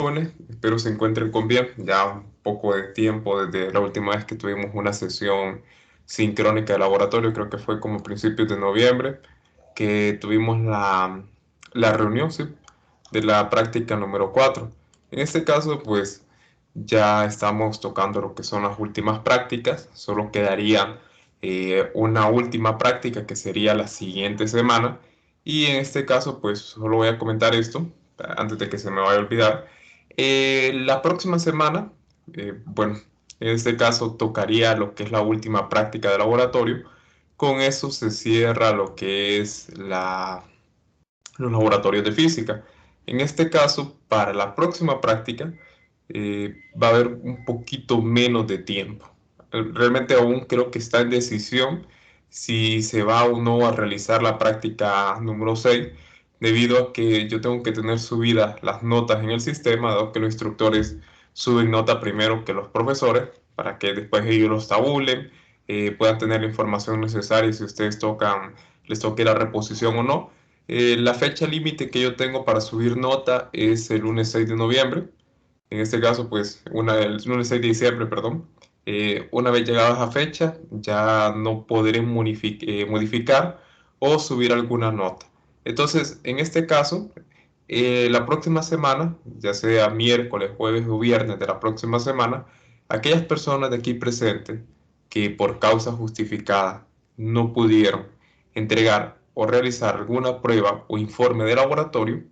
lunes, espero se encuentren con bien. Ya un poco de tiempo desde la última vez que tuvimos una sesión sincrónica de laboratorio, creo que fue como principios de noviembre, que tuvimos la reunión, sí, de la práctica número 4. En este caso, pues ya estamos tocando lo que son las últimas prácticas, solo quedaría una última práctica que sería la siguiente semana. Y en este caso, pues solo voy a comentar esto antes de que se me vaya a olvidar. La próxima semana, bueno, en este caso tocaría lo que es la última práctica de laboratorio. Con eso se cierra lo que es los laboratorios de física. En este caso, para la próxima práctica, va a haber un poquito menos de tiempo. Realmente aún creo que está en decisión si se va o no a realizar la práctica número 6, debido a que yo tengo que tener subidas las notas en el sistema, dado que los instructores suben nota primero que los profesores, para que después ellos los tabulen, puedan tener la información necesaria si ustedes les toque la reposición o no. La fecha límite que yo tengo para subir nota es el lunes 6 de noviembre. En este caso, pues, el lunes 6 de diciembre, perdón. Una vez llegada esa fecha, ya no podré modificar o subir alguna nota. Entonces, en este caso, la próxima semana, ya sea miércoles, jueves o viernes de la próxima semana, aquellas personas de aquí presentes que por causa justificada no pudieron entregar o realizar alguna prueba o informe de laboratorio,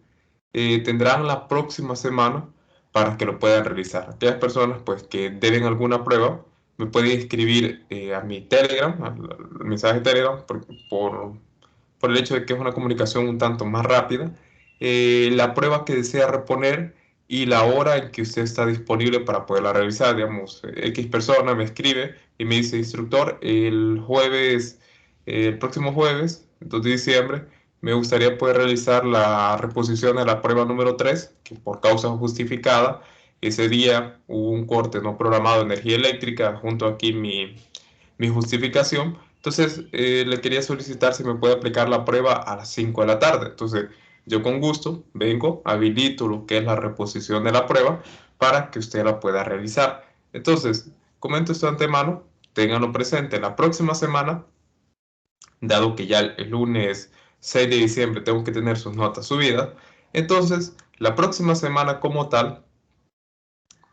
tendrán la próxima semana para que lo puedan realizar. Aquellas personas pues, que deben alguna prueba, me pueden escribir a mi Telegram, al mensaje de Telegram, por el hecho de que es una comunicación un tanto más rápida, la prueba que desea reponer y la hora en que usted está disponible para poderla realizar. Digamos, X persona me escribe y me dice, instructor, el próximo jueves, 2 de diciembre, me gustaría poder realizar la reposición de la prueba número 3, que por causa justificada, ese día hubo un corte no programado de energía eléctrica, junto aquí mi justificación. Entonces, le quería solicitar si me puede aplicar la prueba a las 5 de la tarde. Entonces, yo con gusto vengo, habilito lo que es la reposición de la prueba para que usted la pueda realizar. Entonces, comento esto de antemano, ténganlo presente. La próxima semana, dado que ya el lunes 6 de diciembre tengo que tener sus notas subidas, entonces, la próxima semana como tal,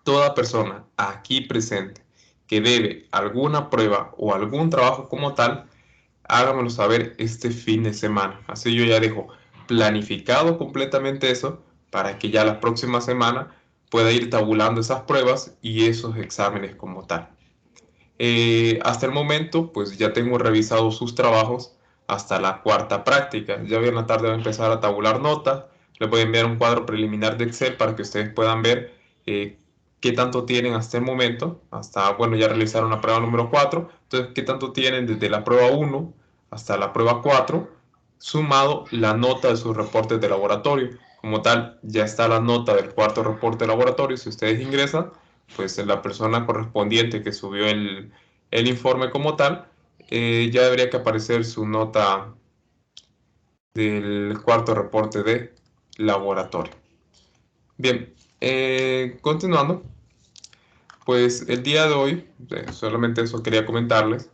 toda persona aquí presente que debe alguna prueba o algún trabajo como tal, hágamelo saber este fin de semana. Así yo ya dejo planificado completamente eso para que ya la próxima semana pueda ir tabulando esas pruebas y esos exámenes como tal. Hasta el momento, pues ya tengo revisado sus trabajos hasta la cuarta práctica. Ya hoy en la tarde voy a empezar a tabular notas. Les voy a enviar un cuadro preliminar de Excel para que ustedes puedan ver qué tanto tienen hasta el momento. Hasta, bueno, ya realizaron la prueba número 4. Entonces, qué tanto tienen desde la prueba 1 hasta la prueba 4, sumado la nota de sus reportes de laboratorio. Como tal, ya está la nota del cuarto reporte de laboratorio. Si ustedes ingresan, pues la persona correspondiente que subió el informe como tal, ya debería que aparecer su nota del cuarto reporte de laboratorio. Bien, continuando, pues el día de hoy, solamente eso quería comentarles.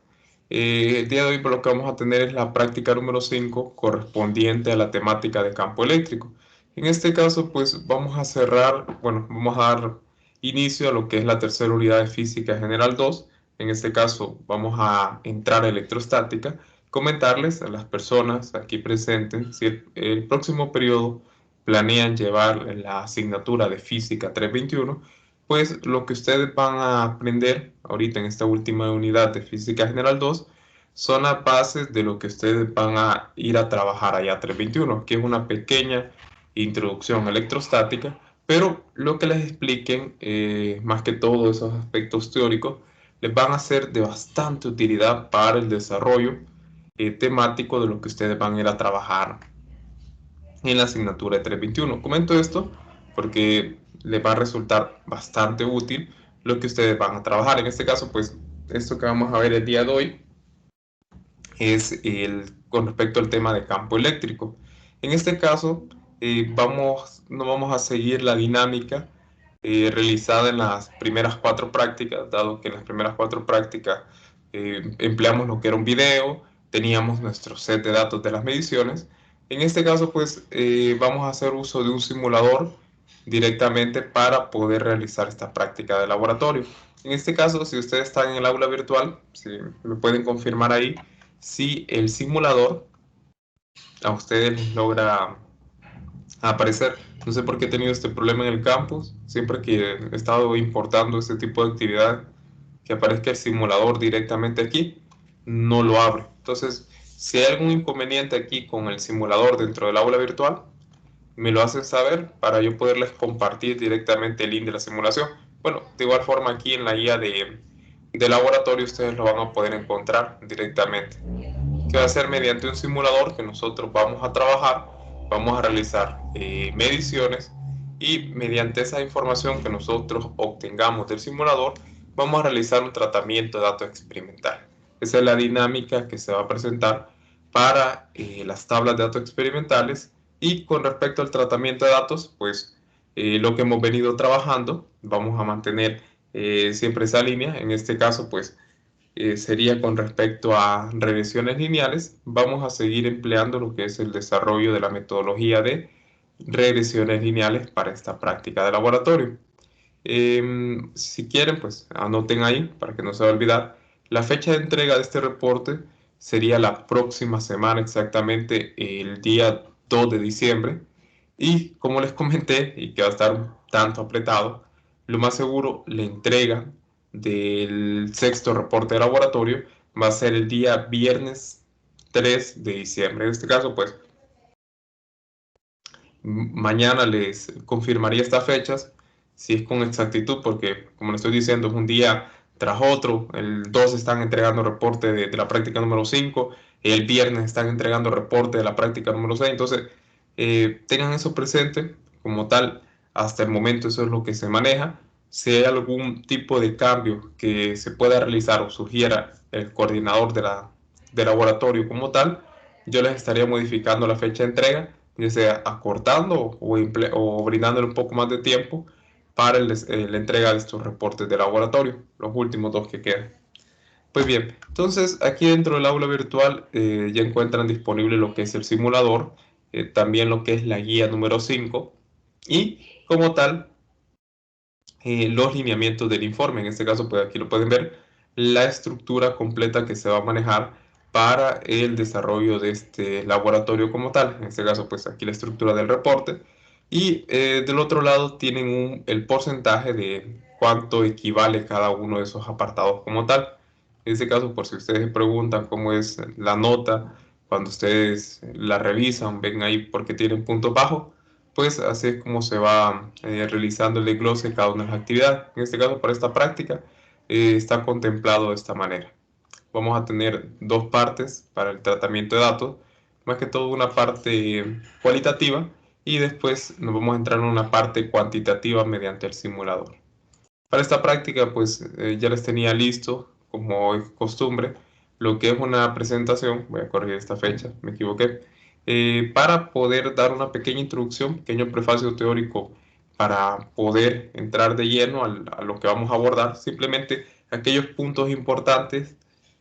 El día de hoy por lo que vamos a tener es la práctica número 5 correspondiente a la temática de campo eléctrico. En este caso, pues vamos a cerrar, bueno, vamos a dar inicio a lo que es la tercera unidad de física general 2. En este caso, vamos a entrar a electrostática. Comentarles a las personas aquí presentes si el próximo periodo planean llevar la asignatura de física 321, pues lo que ustedes van a aprender ahorita en esta última unidad de Física General 2 son las bases de lo que ustedes van a ir a trabajar allá 321, que es una pequeña introducción electrostática, pero lo que les expliquen, más que todo esos aspectos teóricos, les van a ser de bastante utilidad para el desarrollo temático de lo que ustedes van a ir a trabajar en la asignatura de 321. Comento esto porque les va a resultar bastante útil lo que ustedes van a trabajar. En este caso, pues esto que vamos a ver el día de hoy es con respecto al tema de campo eléctrico. En este caso, no vamos a seguir la dinámica realizada en las primeras 4 prácticas, dado que en las primeras 4 prácticas empleamos lo que era un video, teníamos nuestro set de datos de las mediciones. En este caso, pues vamos a hacer uso de un simulador directamente para poder realizar esta práctica de laboratorio. En este caso, si ustedes están en el aula virtual, si me pueden confirmar ahí, si el simulador a ustedes les logra aparecer. No sé por qué he tenido este problema en el campus. Siempre que he estado importando este tipo de actividad, que aparezca el simulador directamente aquí, no lo abre. Entonces, si hay algún inconveniente aquí con el simulador dentro del aula virtual, me lo hacen saber para yo poderles compartir directamente el link de la simulación. Bueno, de igual forma aquí en la guía de laboratorio ustedes lo van a poder encontrar directamente, que va a ser mediante un simulador que nosotros vamos a trabajar, vamos a realizar mediciones y mediante esa información que nosotros obtengamos del simulador vamos a realizar un tratamiento de datos experimental. Esa es la dinámica que se va a presentar para las tablas de datos experimentales. Y con respecto al tratamiento de datos, pues lo que hemos venido trabajando, vamos a mantener siempre esa línea. En este caso, pues sería con respecto a regresiones lineales. Vamos a seguir empleando lo que es el desarrollo de la metodología de regresiones lineales para esta práctica de laboratorio. Si quieren, pues anoten ahí para que no se va a olvidar. La fecha de entrega de este reporte sería la próxima semana, exactamente el día 2 de diciembre. Y como les comenté, y que va a estar un tanto apretado, lo más seguro, la entrega del sexto reporte de laboratorio va a ser el día viernes 3 de diciembre. En este caso, pues mañana les confirmaría estas fechas, si es con exactitud, porque como les estoy diciendo, es un día tras otro. El 2 están entregando reporte de la práctica número 5, el viernes están entregando reporte de la práctica número 6. Entonces, tengan eso presente como tal. Hasta el momento eso es lo que se maneja. Si hay algún tipo de cambio que se pueda realizar o surgiera el coordinador de laboratorio como tal, yo les estaría modificando la fecha de entrega, ya sea acortando o brindándole un poco más de tiempo para la entrega de estos reportes de laboratorio, los últimos 2 que quedan. Pues bien, entonces aquí dentro del aula virtual ya encuentran disponible lo que es el simulador, también lo que es la guía número 5 y como tal los lineamientos del informe. En este caso, pues aquí lo pueden ver, la estructura completa que se va a manejar para el desarrollo de este laboratorio como tal. En este caso, pues aquí la estructura del reporte. Y del otro lado tienen el porcentaje de cuánto equivale cada uno de esos apartados como tal. En este caso, por si ustedes se preguntan cómo es la nota, cuando ustedes la revisan, ven ahí porque tienen puntos bajos, pues así es como se va realizando el desglose de cada una de las actividades. En este caso, para esta práctica, está contemplado de esta manera. Vamos a tener 2 partes para el tratamiento de datos, más que todo una parte cualitativa y después nos vamos a entrar en una parte cuantitativa mediante el simulador. Para esta práctica, pues ya les tenía listo, como es costumbre, lo que es una presentación. Voy a corregir esta fecha, me equivoqué. Para poder dar una pequeña introducción, pequeño prefacio teórico para poder entrar de lleno a lo que vamos a abordar. Simplemente aquellos puntos importantes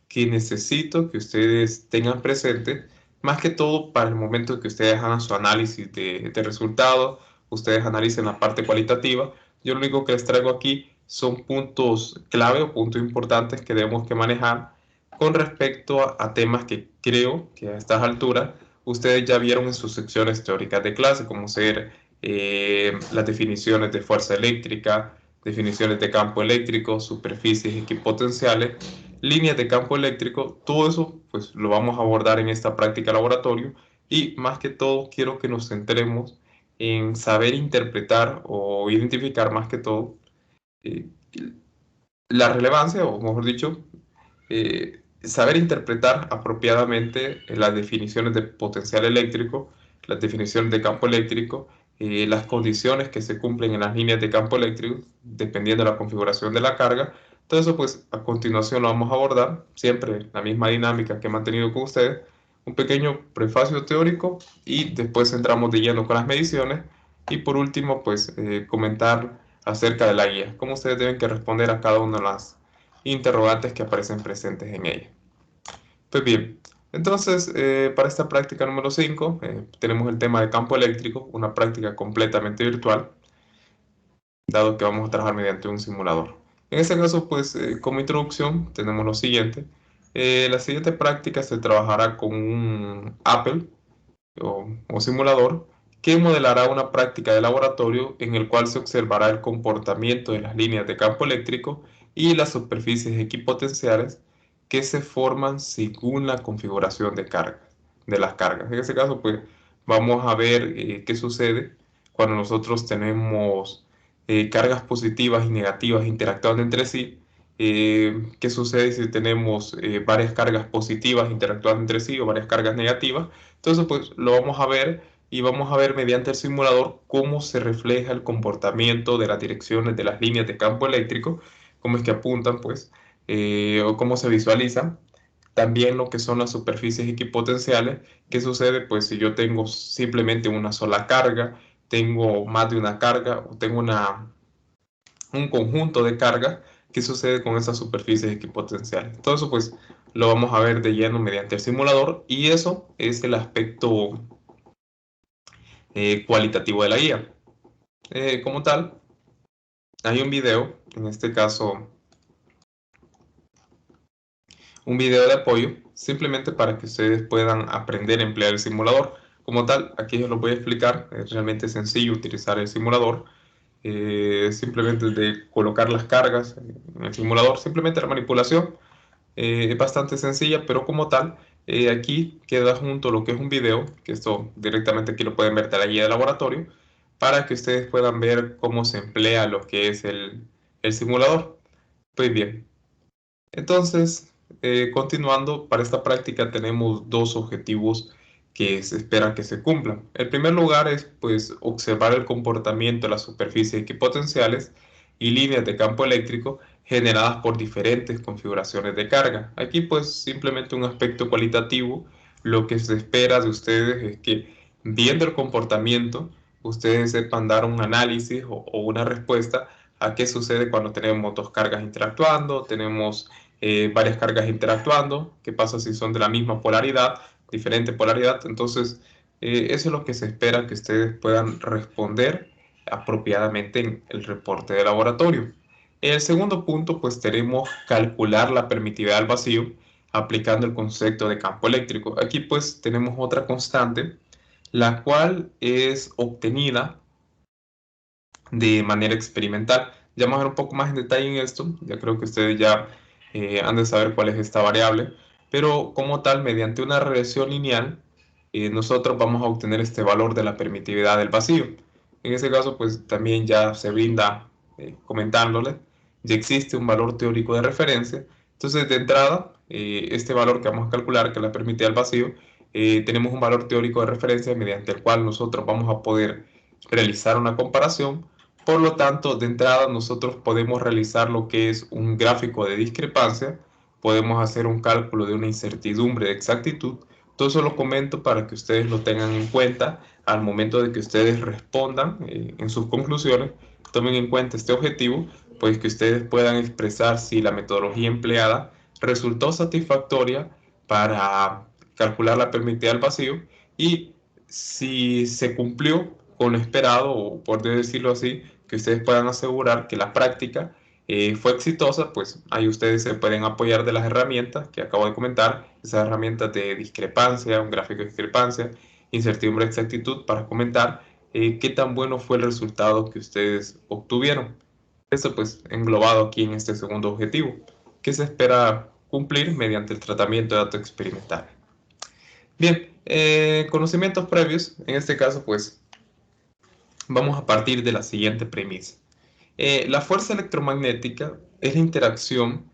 que necesito que ustedes tengan presentes, más que todo para el momento que ustedes hagan su análisis de resultados, ustedes analicen la parte cualitativa. Yo lo único que les traigo aquí son puntos clave o puntos importantes que debemos que manejar con respecto a temas que creo que a estas alturas ustedes ya vieron en sus secciones teóricas de clase, como ser las definiciones de fuerza eléctrica, definiciones de campo eléctrico, superficies equipotenciales, líneas de campo eléctrico. Todo eso pues lo vamos a abordar en esta práctica laboratorio y más que todo quiero que nos centremos en saber interpretar o identificar más que todo eh, la relevancia, o mejor dicho, saber interpretar apropiadamente las definiciones de potencial eléctrico, las definiciones de campo eléctrico, las condiciones que se cumplen en las líneas de campo eléctrico, dependiendo de la configuración de la carga. Todo eso, pues, a continuación lo vamos a abordar, siempre la misma dinámica que he mantenido con ustedes, un pequeño prefacio teórico y después entramos de lleno con las mediciones y por último, pues, comentar acerca de la guía, cómo ustedes deben que responder a cada una de las interrogantes que aparecen presentes en ella. Pues bien, entonces para esta práctica número 5 tenemos el tema de campo eléctrico, una práctica completamente virtual, dado que vamos a trabajar mediante un simulador. En este caso, pues como introducción tenemos lo siguiente. La siguiente práctica se trabajará con un Apple o simulador que modelará una práctica de laboratorio en el cual se observará el comportamiento de las líneas de campo eléctrico y las superficies equipotenciales que se forman según la configuración de las cargas. En este caso, pues vamos a ver qué sucede cuando nosotros tenemos cargas positivas y negativas interactuando entre sí. ¿Qué sucede si tenemos varias cargas positivas interactuando entre sí o varias cargas negativas? Entonces, pues lo vamos a ver y vamos a ver mediante el simulador cómo se refleja el comportamiento de las direcciones de las líneas de campo eléctrico, cómo es que apuntan, pues, o cómo se visualizan. También lo que son las superficies equipotenciales. ¿Qué sucede? Pues si yo tengo simplemente una sola carga, tengo más de una carga o tengo un conjunto de cargas, ¿qué sucede con esas superficies equipotenciales? Todo eso pues lo vamos a ver de lleno mediante el simulador y eso es el aspecto cualitativo de la guía. Como tal, hay un video, en este caso un video de apoyo, simplemente para que ustedes puedan aprender a emplear el simulador. Como tal, aquí os lo voy a explicar, es realmente sencillo utilizar el simulador. Simplemente de colocar las cargas en el simulador, simplemente la manipulación es bastante sencilla, pero como tal, aquí queda junto lo que es un video, que esto directamente aquí lo pueden ver de la guía de laboratorio, para que ustedes puedan ver cómo se emplea lo que es el simulador. Pues bien, entonces, continuando, para esta práctica tenemos dos objetivos que se esperan que se cumplan. El primer lugar es pues observar el comportamiento de las superficies equipotenciales y líneas de campo eléctrico generadas por diferentes configuraciones de carga. Aquí pues simplemente un aspecto cualitativo, lo que se espera de ustedes es que viendo el comportamiento, ustedes sepan dar un análisis o una respuesta a qué sucede cuando tenemos dos cargas interactuando, tenemos varias cargas interactuando, qué pasa si son de la misma polaridad, diferente polaridad. Entonces, eso es lo que se espera que ustedes puedan responder apropiadamente en el reporte de laboratorio. En el segundo punto, pues tenemos calcular la permitividad al vacío aplicando el concepto de campo eléctrico. Aquí pues tenemos otra constante, la cual es obtenida de manera experimental. Ya vamos a ver un poco más en detalle en esto, ya creo que ustedes ya han de saber cuál es esta variable, pero como tal, mediante una regresión lineal, nosotros vamos a obtener este valor de la permitividad del vacío. En ese caso, pues también ya se brinda comentándole, ya existe un valor teórico de referencia. Entonces, de entrada, este valor que vamos a calcular, que es la permitividad del vacío, tenemos un valor teórico de referencia mediante el cual nosotros vamos a poder realizar una comparación. Por lo tanto, de entrada nosotros podemos realizar lo que es un gráfico de discrepancia, podemos hacer un cálculo de una incertidumbre de exactitud. Todo eso lo comento para que ustedes lo tengan en cuenta al momento de que ustedes respondan en sus conclusiones. Tomen en cuenta este objetivo, pues que ustedes puedan expresar si la metodología empleada resultó satisfactoria para calcular la permitida del vacío y si se cumplió con lo esperado, o por decirlo así, que ustedes puedan asegurar que la práctica fue exitosa, pues ahí ustedes se pueden apoyar de las herramientas que acabo de comentar, esas herramientas de discrepancia, un gráfico de discrepancia, incertidumbre de exactitud, para comentar qué tan bueno fue el resultado que ustedes obtuvieron. Eso pues englobado aquí en este segundo objetivo, que se espera cumplir mediante el tratamiento de datos experimentales. Bien, conocimientos previos, en este caso pues vamos a partir de la siguiente premisa. La fuerza electromagnética es la interacción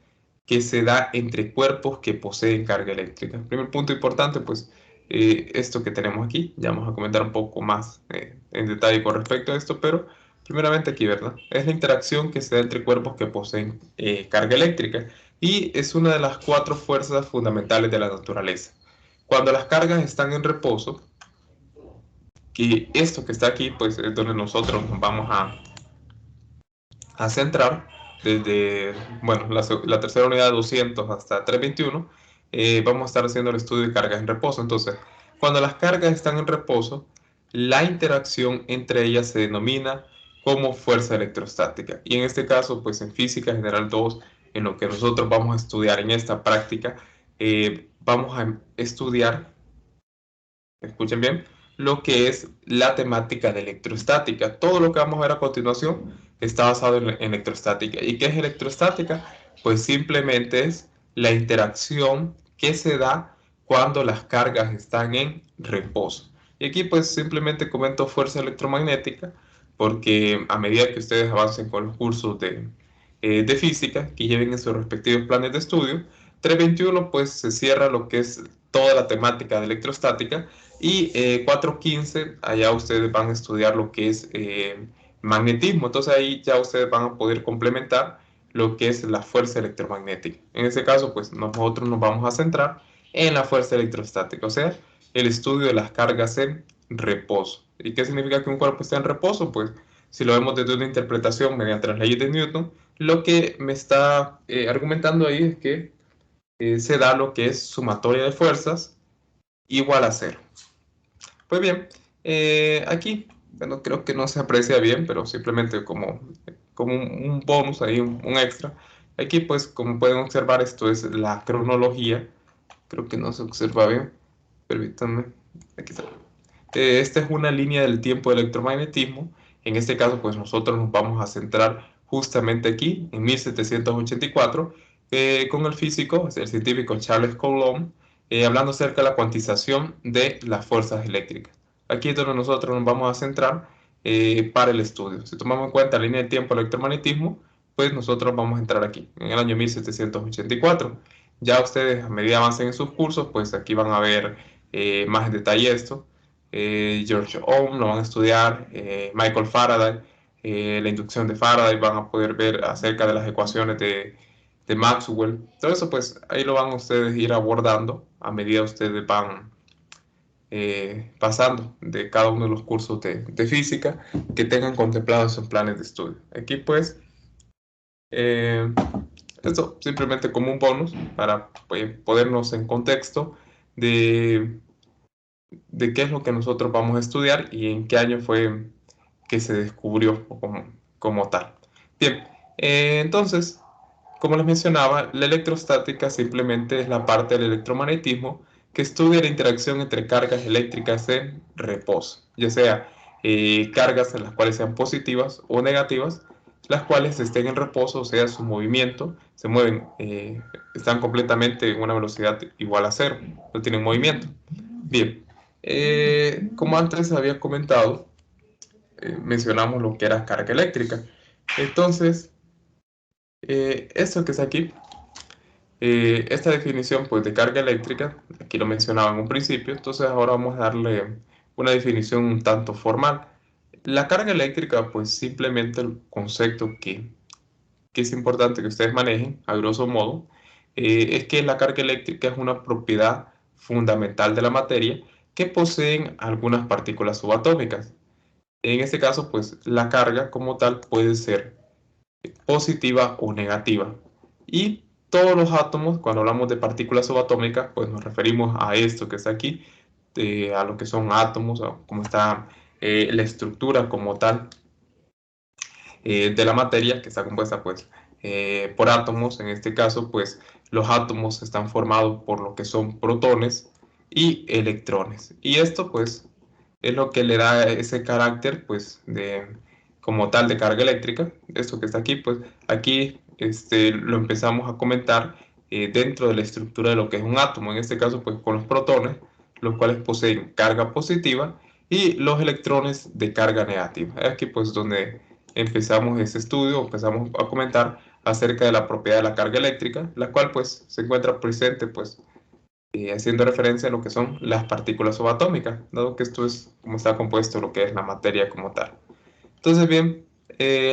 que se da entre cuerpos que poseen carga eléctrica. Primer punto importante, pues esto que tenemos aquí, ya vamos a comentar un poco más en detalle con respecto a esto, pero primeramente aquí, ¿verdad? Es la interacción que se da entre cuerpos que poseen carga eléctrica y es una de las cuatro fuerzas fundamentales de la naturaleza. Cuando las cargas están en reposo, que esto que está aquí, pues es donde nosotros nos vamos a centrar desde, bueno, la tercera unidad de 200 hasta 321. Vamos a estar haciendo el estudio de cargas en reposo. Entonces, cuando las cargas están en reposo, la interacción entre ellas se denomina como fuerza electrostática. Y en este caso, pues en Física General 2, en lo que nosotros vamos a estudiar en esta práctica, vamos a estudiar, escuchen bien, lo que es la temática de electrostática. Todo lo que vamos a ver a continuación está basado en electrostática. ¿Y qué es electrostática? Pues simplemente es la interacción que se da cuando las cargas están en reposo. Y aquí pues simplemente comento fuerza electromagnética porque a medida que ustedes avancen con los cursos de física que lleven en sus respectivos planes de estudio, 321 pues se cierra lo que es toda la temática de electrostática y 415 allá ustedes van a estudiar lo que es magnetismo. Entonces ahí ya ustedes van a poder complementar lo que es la fuerza electromagnética. En este caso pues nosotros nos vamos a centrar en la fuerza electrostática, o sea, el estudio de las cargas en reposo. ¿Y qué significa que un cuerpo esté en reposo? Pues si lo vemos desde una interpretación mediante las leyes de Newton, lo que me está argumentando ahí es que se da lo que es sumatoria de fuerzas igual a cero. Pues bien, aquí, bueno, creo que no se aprecia bien, pero simplemente como un bonus ahí, un extra. Aquí, pues, como pueden observar, esto es la cronología. Creo que no se observa bien. Permítanme. Aquí está. Esta es una línea del tiempo de electromagnetismo. En este caso, pues nosotros nos vamos a centrar justamente aquí, en 1784, con el físico, el científico Charles Coulomb, hablando acerca de la cuantización de las fuerzas eléctricas. Aquí es donde nosotros nos vamos a centrar para el estudio. Si tomamos en cuenta la línea del tiempo del electromagnetismo, pues nosotros vamos a entrar aquí, en el año 1784. Ya ustedes, a medida avancen en sus cursos, pues aquí van a ver más en detalle esto. George Ohm lo van a estudiar, Michael Faraday, la inducción de Faraday, van a poder ver acerca de las ecuaciones de Maxwell. Todo eso pues ahí lo van a ustedes ir abordando a medida que ustedes van pasando de cada uno de los cursos de física que tengan contemplados en planes de estudio. Aquí pues eh, esto simplemente como un bonus para pues, ponernos en contexto de qué es lo que nosotros vamos a estudiar y en qué año fue que se descubrió como tal. Bien, entonces, como les mencionaba, la electrostática simplemente es la parte del electromagnetismo que estudia la interacción entre cargas eléctricas en reposo, ya sea cargas en las cuales sean positivas o negativas, las cuales estén en reposo, o sea, su movimiento, se mueven, están completamente en una velocidad igual a cero, no tienen movimiento. Bien, como antes había comentado, mencionamos lo que era carga eléctrica. Entonces, esto que es aquí, esta definición pues, de carga eléctrica, aquí lo mencionaba en un principio, entonces ahora vamos a darle una definición un tanto formal. La carga eléctrica, pues simplemente el concepto que es importante que ustedes manejen, a grosso modo, es que la carga eléctrica es una propiedad fundamental de la materia que poseen algunas partículas subatómicas. En este caso, pues la carga como tal puede ser positiva o negativa. Y todos los átomos, cuando hablamos de partículas subatómicas, pues nos referimos a esto que está aquí, a lo que son átomos, a cómo está la estructura como tal de la materia, que está compuesta pues por átomos. En este caso, pues los átomos están formados por lo que son protones y electrones. Y esto pues es lo que le da ese carácter pues como tal de carga eléctrica. Esto que está aquí, pues aquí lo empezamos a comentar dentro de la estructura de lo que es un átomo. En este caso, pues con los protones, los cuales poseen carga positiva y los electrones de carga negativa. Aquí pues donde empezamos ese estudio, empezamos a comentar acerca de la propiedad de la carga eléctrica, la cual pues se encuentra presente pues haciendo referencia a lo que son las partículas subatómicas, dado que esto es como está compuesto lo que es la materia como tal. Entonces bien,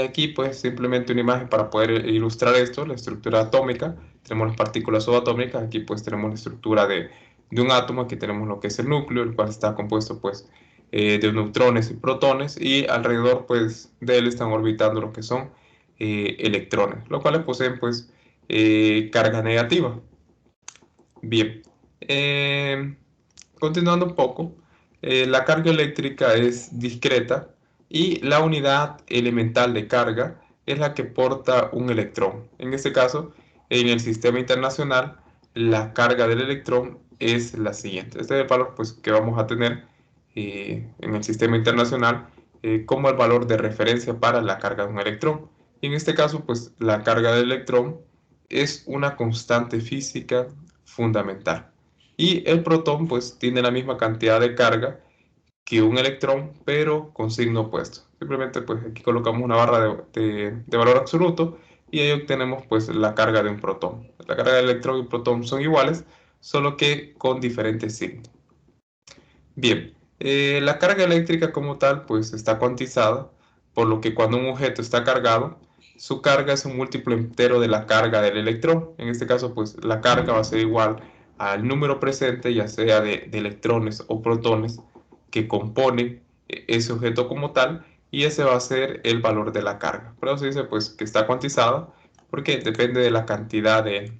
aquí pues simplemente una imagen para poder ilustrar esto, la estructura atómica, tenemos las partículas subatómicas, aquí pues tenemos la estructura de un átomo, aquí tenemos lo que es el núcleo, el cual está compuesto pues de neutrones y protones y alrededor pues de él están orbitando lo que son electrones, los cuales poseen pues carga negativa. Bien, continuando un poco, la carga eléctrica es discreta y la unidad elemental de carga es la que porta un electrón. En este caso, en el sistema internacional, la carga del electrón es la siguiente. Este es el valor pues, que vamos a tener en el sistema internacional como el valor de referencia para la carga de un electrón. Y en este caso, pues la carga del electrón es una constante física fundamental. Y el protón pues tiene la misma cantidad de carga que un electrón, pero con signo opuesto. Simplemente pues aquí colocamos una barra de valor absoluto y ahí obtenemos pues la carga de un protón. La carga del electrón y protón son iguales, solo que con diferentes signos. Bien, la carga eléctrica como tal pues está cuantizada, por lo que cuando un objeto está cargado, su carga es un múltiplo entero de la carga del electrón. En este caso pues la carga va a ser igual al número presente, ya sea de electrones o protones que componen ese objeto como tal, y ese va a ser el valor de la carga. Por eso se dice pues que está cuantizada porque depende de la cantidad de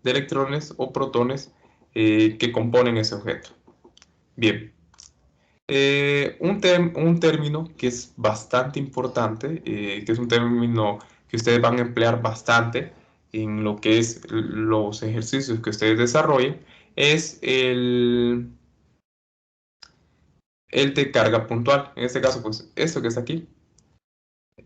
electrones o protones que componen ese objeto. Bien, un término que es bastante importante, que es un término que ustedes van a emplear bastante en lo que es los ejercicios que ustedes desarrollen, es el de carga puntual. En este caso, pues esto que está aquí,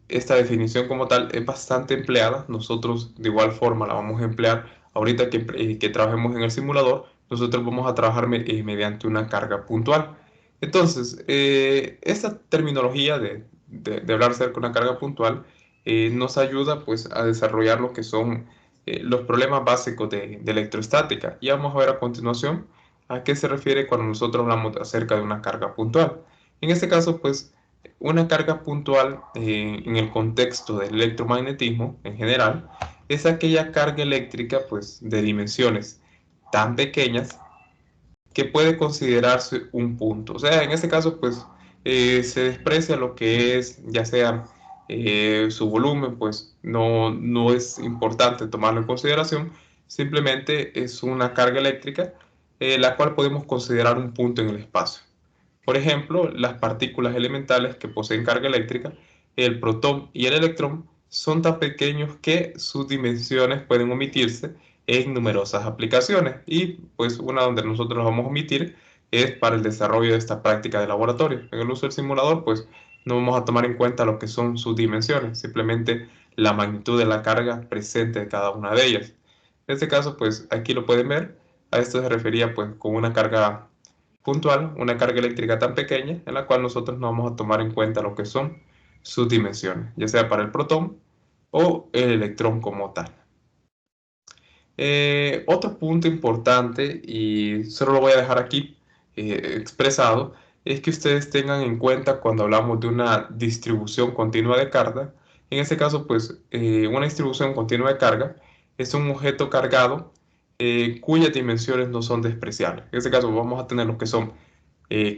esta definición como tal es bastante empleada. Nosotros de igual forma la vamos a emplear ahorita que trabajemos en el simulador. Nosotros vamos a trabajar mediante una carga puntual. Entonces, esta terminología de hablar acerca de una carga puntual nos ayuda pues a desarrollar lo que son los problemas básicos de electrostática. Y vamos a ver a continuación a qué se refiere cuando nosotros hablamos acerca de una carga puntual. En este caso, pues una carga puntual en el contexto del electromagnetismo en general es aquella carga eléctrica pues, de dimensiones tan pequeñas que puede considerarse un punto. O sea, en este caso pues se desprecia lo que es ya sea su volumen, pues no es importante tomarlo en consideración, simplemente es una carga eléctrica la cual podemos considerar un punto en el espacio. Por ejemplo, las partículas elementales que poseen carga eléctrica, el protón y el electrón, son tan pequeños que sus dimensiones pueden omitirse en numerosas aplicaciones. Y pues una donde nosotros los vamos a omitir es para el desarrollo de esta práctica de laboratorio. En el uso del simulador, pues no vamos a tomar en cuenta lo que son sus dimensiones, simplemente la magnitud de la carga presente de cada una de ellas. En este caso, pues aquí lo pueden ver. A esto se refería pues con una carga puntual, una carga eléctrica tan pequeña en la cual nosotros no vamos a tomar en cuenta lo que son sus dimensiones, ya sea para el protón o el electrón como tal. Otro punto importante, y solo lo voy a dejar aquí expresado, es que ustedes tengan en cuenta cuando hablamos de una distribución continua de carga. En este caso, pues una distribución continua de carga es un objeto cargado cuyas dimensiones no son despreciables. En este caso vamos a tener lo que son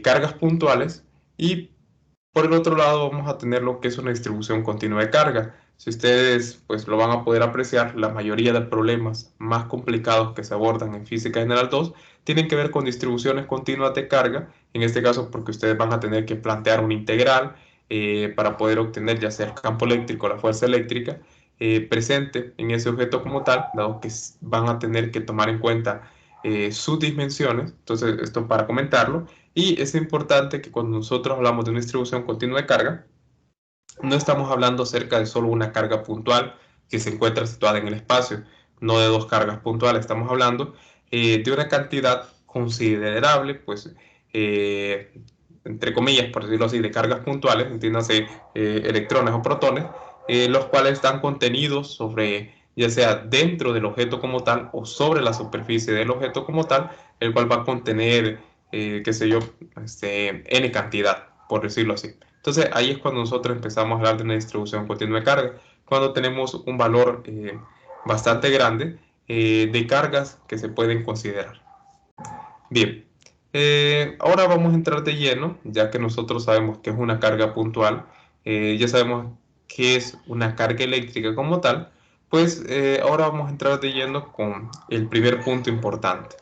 cargas puntuales y por el otro lado vamos a tener lo que es una distribución continua de carga. Si ustedes pues lo van a poder apreciar, la mayoría de problemas más complicados que se abordan en Física General 2 tienen que ver con distribuciones continuas de carga, en este caso porque ustedes van a tener que plantear una integral para poder obtener ya sea el campo eléctrico o la fuerza eléctrica presente en ese objeto como tal, dado que van a tener que tomar en cuenta sus dimensiones. Entonces, esto para comentarlo. Y es importante que cuando nosotros hablamos de una distribución continua de carga, no estamos hablando acerca de solo una carga puntual que se encuentra situada en el espacio, no de dos cargas puntuales. Estamos hablando de una cantidad considerable, pues, entre comillas, por decirlo así, de cargas puntuales, entiéndase electrones o protones, los cuales están contenidos sobre, ya sea dentro del objeto como tal o sobre la superficie del objeto como tal, el cual va a contener, qué sé yo, n cantidad, por decirlo así. Entonces ahí es cuando nosotros empezamos a hablar de una distribución continua de carga, cuando tenemos un valor bastante grande de cargas que se pueden considerar. Bien, ahora vamos a entrar de lleno, ya que nosotros sabemos que es una carga puntual, ya sabemos qué es una carga eléctrica como tal, pues ahora vamos a entrar de lleno con el primer punto importante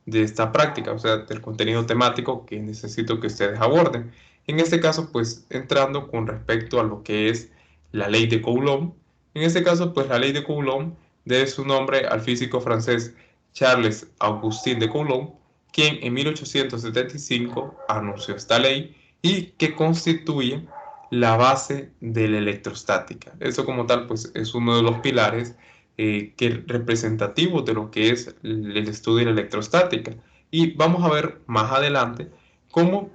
de esta práctica, o sea, del contenido temático que necesito que ustedes aborden. En este caso, pues entrando con respecto a lo que es la ley de Coulomb. En este caso, pues la ley de Coulomb debe su nombre al físico francés Charles Augustin de Coulomb, quien en 1875 anunció esta ley y que constituye la base de la electrostática. Eso como tal, pues es uno de los pilares representativos de lo que es el estudio de la electrostática. Y vamos a ver más adelante cómo,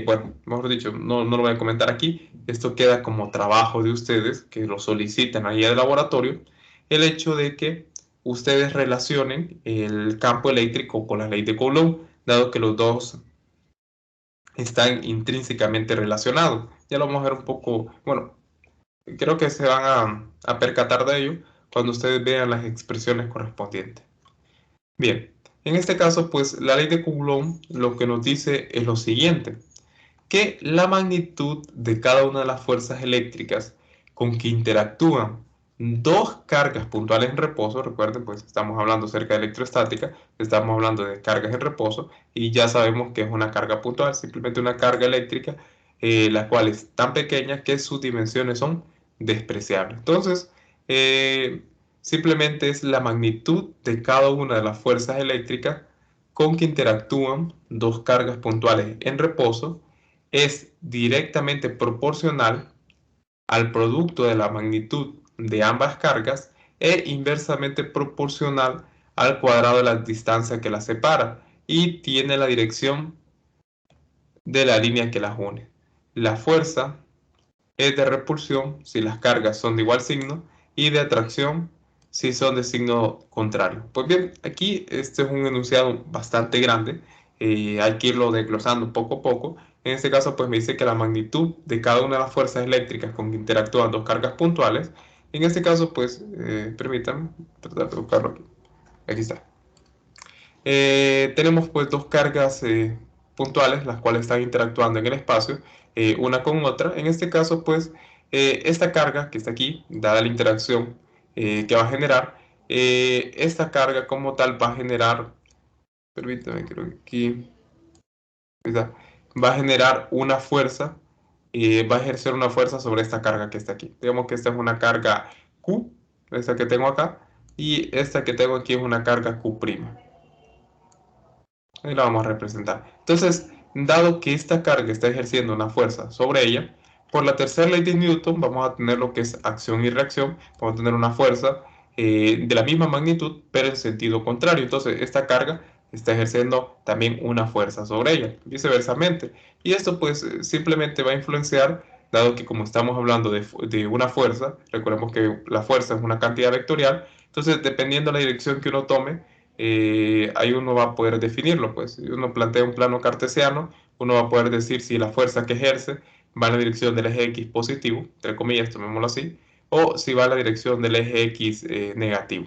bueno, mejor dicho, no lo voy a comentar aquí, esto queda como trabajo de ustedes, que lo solicitan ahí al laboratorio, el hecho de que ustedes relacionen el campo eléctrico con la ley de Coulomb, dado que los dos están intrínsecamente relacionados. Ya lo vamos a ver un poco, bueno, creo que se van a percatar de ello cuando ustedes vean las expresiones correspondientes. Bien, en este caso, pues la ley de Coulomb lo que nos dice es lo siguiente, que la magnitud de cada una de las fuerzas eléctricas con que interactúan dos cargas puntuales en reposo, recuerden, pues estamos hablando acerca de electrostática, estamos hablando de cargas en reposo y ya sabemos que es una carga puntual, simplemente una carga eléctrica, la cual es tan pequeña que sus dimensiones son despreciables. Entonces, eh, simplemente es la magnitud de cada una de las fuerzas eléctricas con que interactúan dos cargas puntuales en reposo es directamente proporcional al producto de la magnitud de ambas cargas e inversamente proporcional al cuadrado de la distancia que las separa y tiene la dirección de la línea que las une. La fuerza es de repulsión si las cargas son de igual signo y de atracción si son de signo contrario. Pues bien, aquí este es un enunciado bastante grande, hay que irlo desglosando poco a poco. En este caso, pues me dice que la magnitud de cada una de las fuerzas eléctricas con que interactúan dos cargas puntuales, en este caso, pues permítanme tratar de buscarlo aquí. Aquí está. Tenemos pues dos cargas puntuales, las cuales están interactuando en el espacio, una con otra. En este caso, pues, esta carga que está aquí, dada la interacción que va a generar, esta carga como tal va a generar, permítame, creo que aquí, está, va a generar una fuerza, va a ejercer una fuerza sobre esta carga que está aquí. Digamos que esta es una carga Q, esta que tengo acá, y esta que tengo aquí es una carga Q'. Ahí la vamos a representar. Entonces, dado que esta carga está ejerciendo una fuerza sobre ella, por la tercera ley de Newton vamos a tener lo que es acción y reacción. Vamos a tener una fuerza de la misma magnitud, pero en sentido contrario. Entonces, esta carga está ejerciendo también una fuerza sobre ella, viceversamente. Y esto pues simplemente va a influenciar, dado que como estamos hablando de una fuerza, recordemos que la fuerza es una cantidad vectorial, entonces dependiendo de la dirección que uno tome, ahí uno va a poder definirlo, pues. Si uno plantea un plano cartesiano, uno va a poder decir si la fuerza que ejerce va en la dirección del eje X positivo, entre comillas, tomémoslo así, o si va en la dirección del eje X negativo.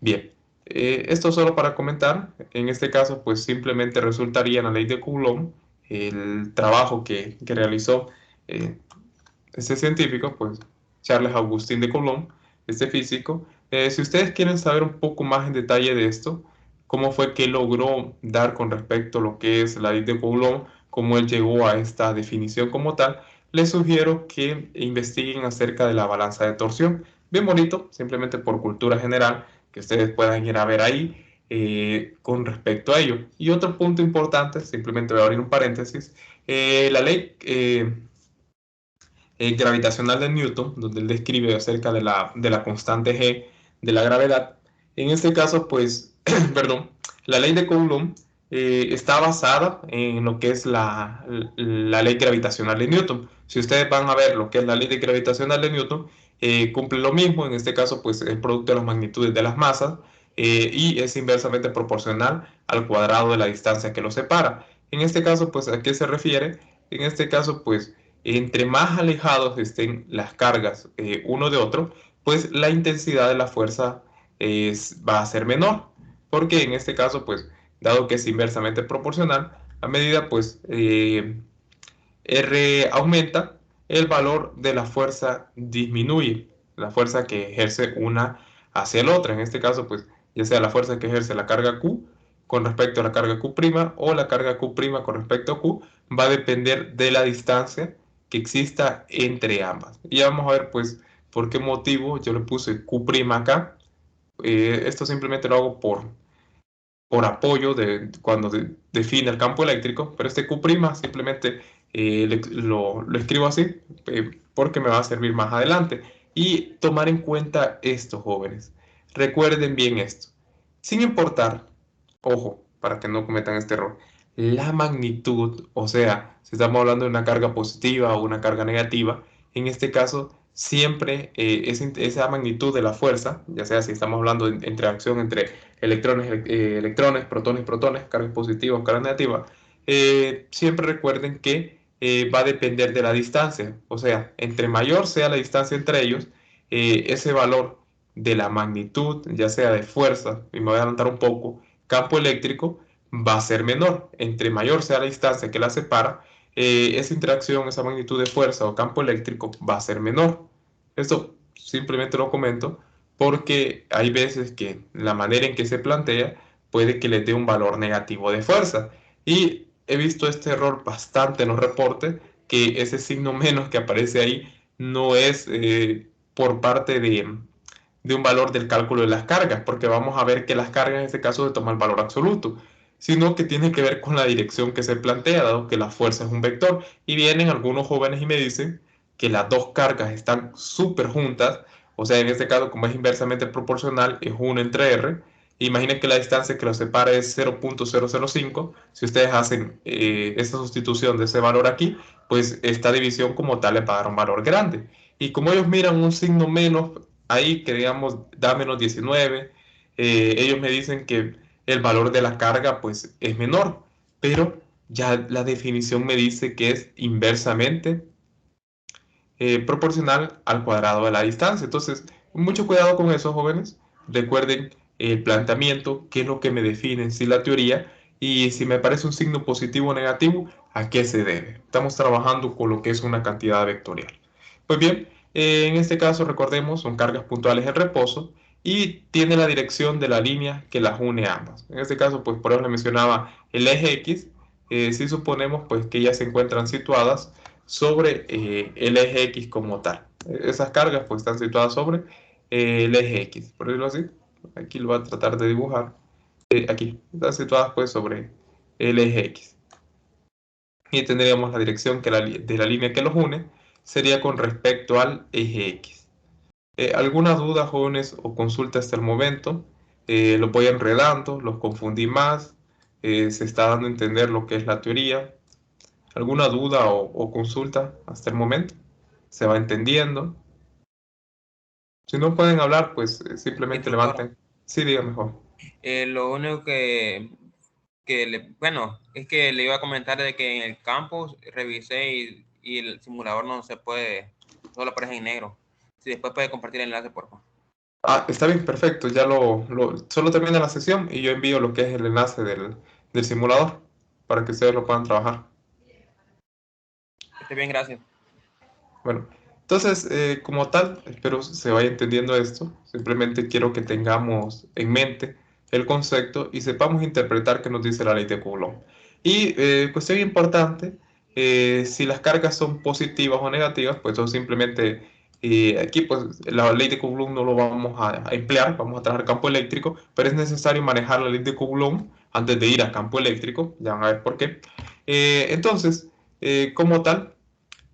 Bien, esto solo para comentar, en este caso, pues simplemente resultaría en la ley de Coulomb el trabajo que realizó eh, este científico, pues Charles Augustin de Coulomb, este físico. Si ustedes quieren saber un poco más en detalle de esto, cómo fue que logró dar con respecto a lo que es la ley de Coulomb, cómo él llegó a esta definición como tal, les sugiero que investiguen acerca de la balanza de torsión. Bien bonito, simplemente por cultura general, que ustedes puedan ir a ver ahí con respecto a ello. Y otro punto importante, simplemente voy a abrir un paréntesis, la ley gravitacional de Newton, donde él describe acerca de la constante G de la gravedad. En este caso, pues, perdón, la ley de Coulomb está basada en lo que es la ley gravitacional de Newton. Si ustedes van a ver lo que es la ley de gravitacional de Newton, cumple lo mismo, en este caso, pues, es producto de las magnitudes de las masas y es inversamente proporcional al cuadrado de la distancia que lo separa. En este caso, pues, ¿a qué se refiere? En este caso, pues, entre más alejados estén las cargas uno de otro, pues la intensidad de la fuerza va a ser menor. Porque en este caso, pues, dado que es inversamente proporcional, a medida pues R aumenta, el valor de la fuerza disminuye, la fuerza que ejerce una hacia la otra. En este caso, pues, ya sea la fuerza que ejerce la carga Q con respecto a la carga Q' o la carga Q' con respecto a Q, va a depender de la distancia que exista entre ambas. Y ya vamos a ver, pues, por qué motivo yo le puse Q' acá. Esto simplemente lo hago por apoyo de cuando define el campo eléctrico, pero este Q' simplemente lo escribo así porque me va a servir más adelante. Y tomar en cuenta esto, jóvenes. Recuerden bien esto. Sin importar, ojo, para que no cometan este error, la magnitud, o sea, si estamos hablando de una carga positiva o una carga negativa, en este caso siempre esa magnitud de la fuerza, ya sea si estamos hablando de interacción entre electrones, protones, cargas positivas, cargas negativas, siempre recuerden que va a depender de la distancia. O sea, entre mayor sea la distancia entre ellos, ese valor de la magnitud, ya sea de fuerza, y me voy a adelantar un poco, campo eléctrico, va a ser menor. Entre mayor sea la distancia que la separa, esa interacción, esa magnitud de fuerza o campo eléctrico va a ser menor. Esto simplemente lo comento porque hay veces que la manera en que se plantea puede que les dé un valor negativo de fuerza. Y he visto este error bastante en los reportes, que ese signo menos que aparece ahí no es por parte de un valor del cálculo de las cargas, porque vamos a ver que las cargas en este caso se toma el valor absoluto, sino que tiene que ver con la dirección que se plantea, dado que la fuerza es un vector. Y vienen algunos jóvenes y me dicen que las dos cargas están súper juntas, o sea, en este caso, como es inversamente proporcional, es 1 entre R. Imaginen que la distancia que los separa es 0.005. Si ustedes hacen esta sustitución de ese valor aquí, pues esta división como tal le va a dar un valor grande. Y como ellos miran un signo menos ahí, que digamos da menos 19, ellos me dicen que el valor de la carga pues es menor, pero ya la definición me dice que es inversamente proporcional al cuadrado de la distancia. Entonces, mucho cuidado con eso, jóvenes. Recuerden el planteamiento, qué es lo que me define en sí la teoría y si me parece un signo positivo o negativo, a qué se debe. Estamos trabajando con lo que es una cantidad vectorial. Pues bien, en este caso recordemos, son cargas puntuales en reposo y tiene la dirección de la línea que las une ambas. En este caso, pues por eso le mencionaba el eje X. Si suponemos pues que ellas se encuentran situadas sobre el eje X como tal. Esas cargas pues están situadas sobre el eje X, por decirlo así. Aquí lo voy a tratar de dibujar. Aquí, están situadas pues sobre el eje X. Y tendríamos la dirección de la línea que los une sería con respecto al eje X. ¿Alguna duda, jóvenes, o consulta hasta el momento? Los voy enredando, los confundí más, se está dando a entender lo que es la teoría. ¿Alguna duda o consulta hasta el momento? ¿Se va entendiendo? Si no pueden hablar, pues simplemente Instructor, levanten. Sí, diga mejor. lo único bueno, es que le iba a comentar de que en el campus revisé y el simulador no se puede, solo aparece en negro. Si después puede compartir el enlace, por favor. Ah, está bien, perfecto. Ya solo termina la sesión y yo envío lo que es el enlace del simulador para que ustedes lo puedan trabajar. Esté bien, gracias. Bueno, entonces, como tal, espero se vaya entendiendo esto. Simplemente quiero que tengamos en mente el concepto y sepamos interpretar qué nos dice la ley de Coulomb. Y cuestión importante, si las cargas son positivas o negativas, pues eso simplemente, aquí pues la ley de Coulomb no lo vamos a emplear, vamos a trabajar campo eléctrico, pero es necesario manejar la ley de Coulomb antes de ir a campo eléctrico, ya van a ver por qué. Entonces, como tal,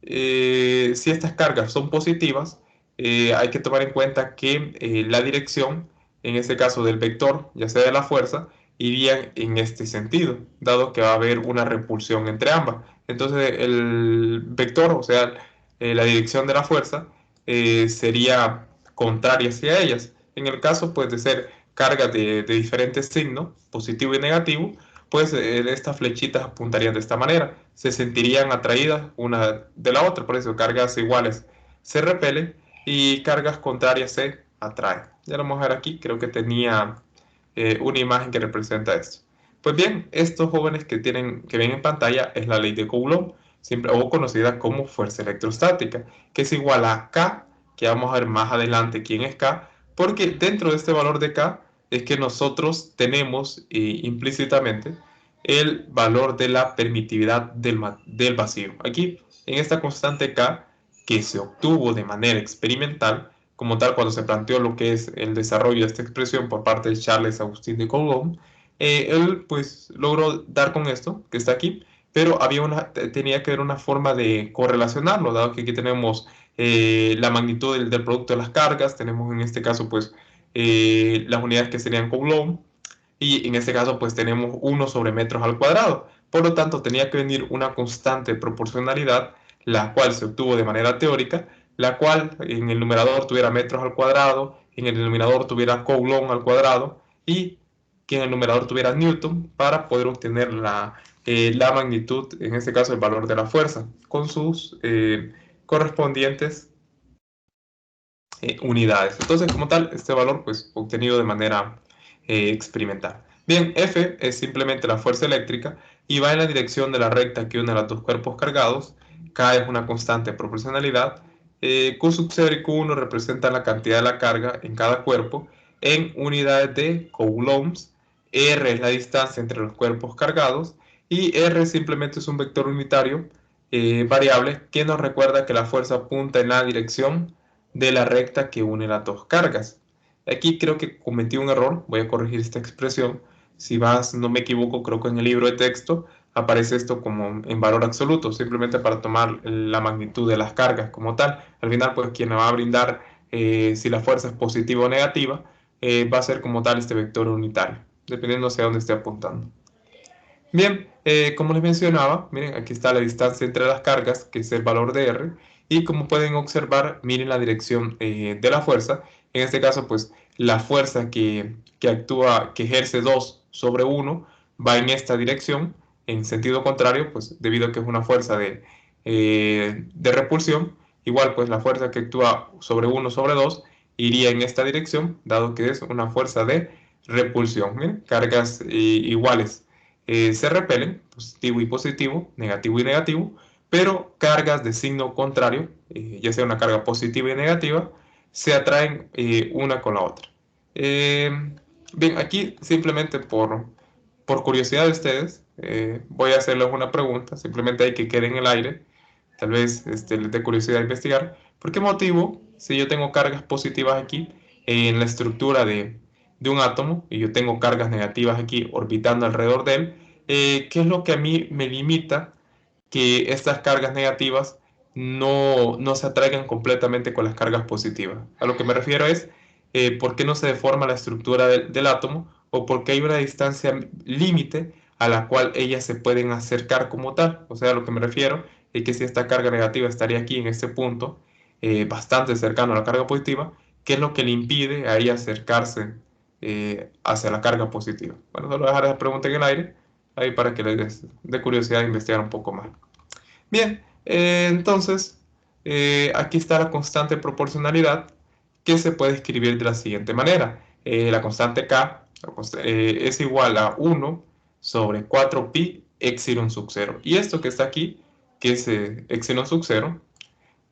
si estas cargas son positivas, hay que tomar en cuenta que la dirección, en este caso del vector, ya sea de la fuerza, iría en este sentido, dado que va a haber una repulsión entre ambas. Entonces el vector, o sea, la dirección de la fuerza, sería contraria hacia ellas. En el caso pues, de ser cargas de diferentes signos, positivo y negativo, pues estas flechitas apuntarían de esta manera, se sentirían atraídas una de la otra, por eso cargas iguales se repelen y cargas contrarias se atraen. Ya lo vamos a ver aquí, creo que tenía una imagen que representa esto. Pues bien, estos jóvenes que ven en pantalla es la ley de Coulomb. o conocida como fuerza electrostática, que es igual a K, que vamos a ver más adelante quién es K, porque dentro de este valor de K es que nosotros tenemos implícitamente el valor de la permitividad del vacío. Aquí, en esta constante K, que se obtuvo de manera experimental, como tal cuando se planteó lo que es el desarrollo de esta expresión por parte de Charles Agustín de Coulomb, él pues logró dar con esto, que está aquí, pero tenía que haber una forma de correlacionarlo, dado que aquí tenemos la magnitud del producto de las cargas, tenemos en este caso pues las unidades que serían Coulomb, y en este caso pues tenemos 1 sobre metros al cuadrado. Por lo tanto, tenía que venir una constante de proporcionalidad, la cual se obtuvo de manera teórica, la cual en el numerador tuviera metros al cuadrado, en el denominador tuviera Coulomb al cuadrado y que en el numerador tuviera Newton para poder obtener la magnitud, en este caso el valor de la fuerza, con sus correspondientes unidades. Entonces, como tal, este valor pues obtenido de manera experimental. Bien, F es simplemente la fuerza eléctrica y va en la dirección de la recta que une a los dos cuerpos cargados. K es una constante de proporcionalidad. Q sub 0 y Q1 representan la cantidad de la carga en cada cuerpo en unidades de coulombs. R es la distancia entre los cuerpos cargados y R simplemente es un vector unitario variable que nos recuerda que la fuerza apunta en la dirección de la recta que une las dos cargas. Aquí creo que cometí un error, voy a corregir esta expresión. Si vas, no me equivoco, creo que en el libro de texto aparece esto como en valor absoluto, simplemente para tomar la magnitud de las cargas como tal. Al final, pues quien me va a brindar si la fuerza es positiva o negativa, va a ser como tal este vector unitario, dependiendo hacia dónde esté apuntando. Bien, como les mencionaba, miren, aquí está la distancia entre las cargas, que es el valor de R, y como pueden observar, miren la dirección de la fuerza. En este caso, pues la fuerza que actúa, que ejerce 2 sobre 1, va en esta dirección, en sentido contrario, pues debido a que es una fuerza de repulsión. Igual, pues la fuerza que actúa sobre 1 sobre 2 iría en esta dirección, dado que es una fuerza de repulsión. Miren, cargas iguales se repelen, positivo y positivo, negativo y negativo, pero cargas de signo contrario, ya sea una carga positiva y negativa, se atraen una con la otra. Bien, aquí simplemente por curiosidad de ustedes, voy a hacerles una pregunta, simplemente hay que quede en el aire, tal vez les dé curiosidad investigar. ¿Por qué motivo, si yo tengo cargas positivas aquí en la estructura de un átomo y yo tengo cargas negativas aquí orbitando alrededor de él, qué es lo que a mí me limita que estas cargas negativas no se atraigan completamente con las cargas positivas? A lo que me refiero es por qué no se deforma la estructura del átomo o por qué hay una distancia límite a la cual ellas se pueden acercar como tal. O sea, a lo que me refiero es que si esta carga negativa estaría aquí en este punto, bastante cercano a la carga positiva, ¿qué es lo que le impide a ella acercarse hacia la carga positiva? Bueno, solo dejar esa pregunta en el aire, ahí para que les dé curiosidad de investigar un poco más. Bien, entonces, aquí está la constante proporcionalidad que se puede escribir de la siguiente manera. La constante K es igual a 1 sobre 4pi epsilon sub 0. Y esto que está aquí, que es epsilon sub 0,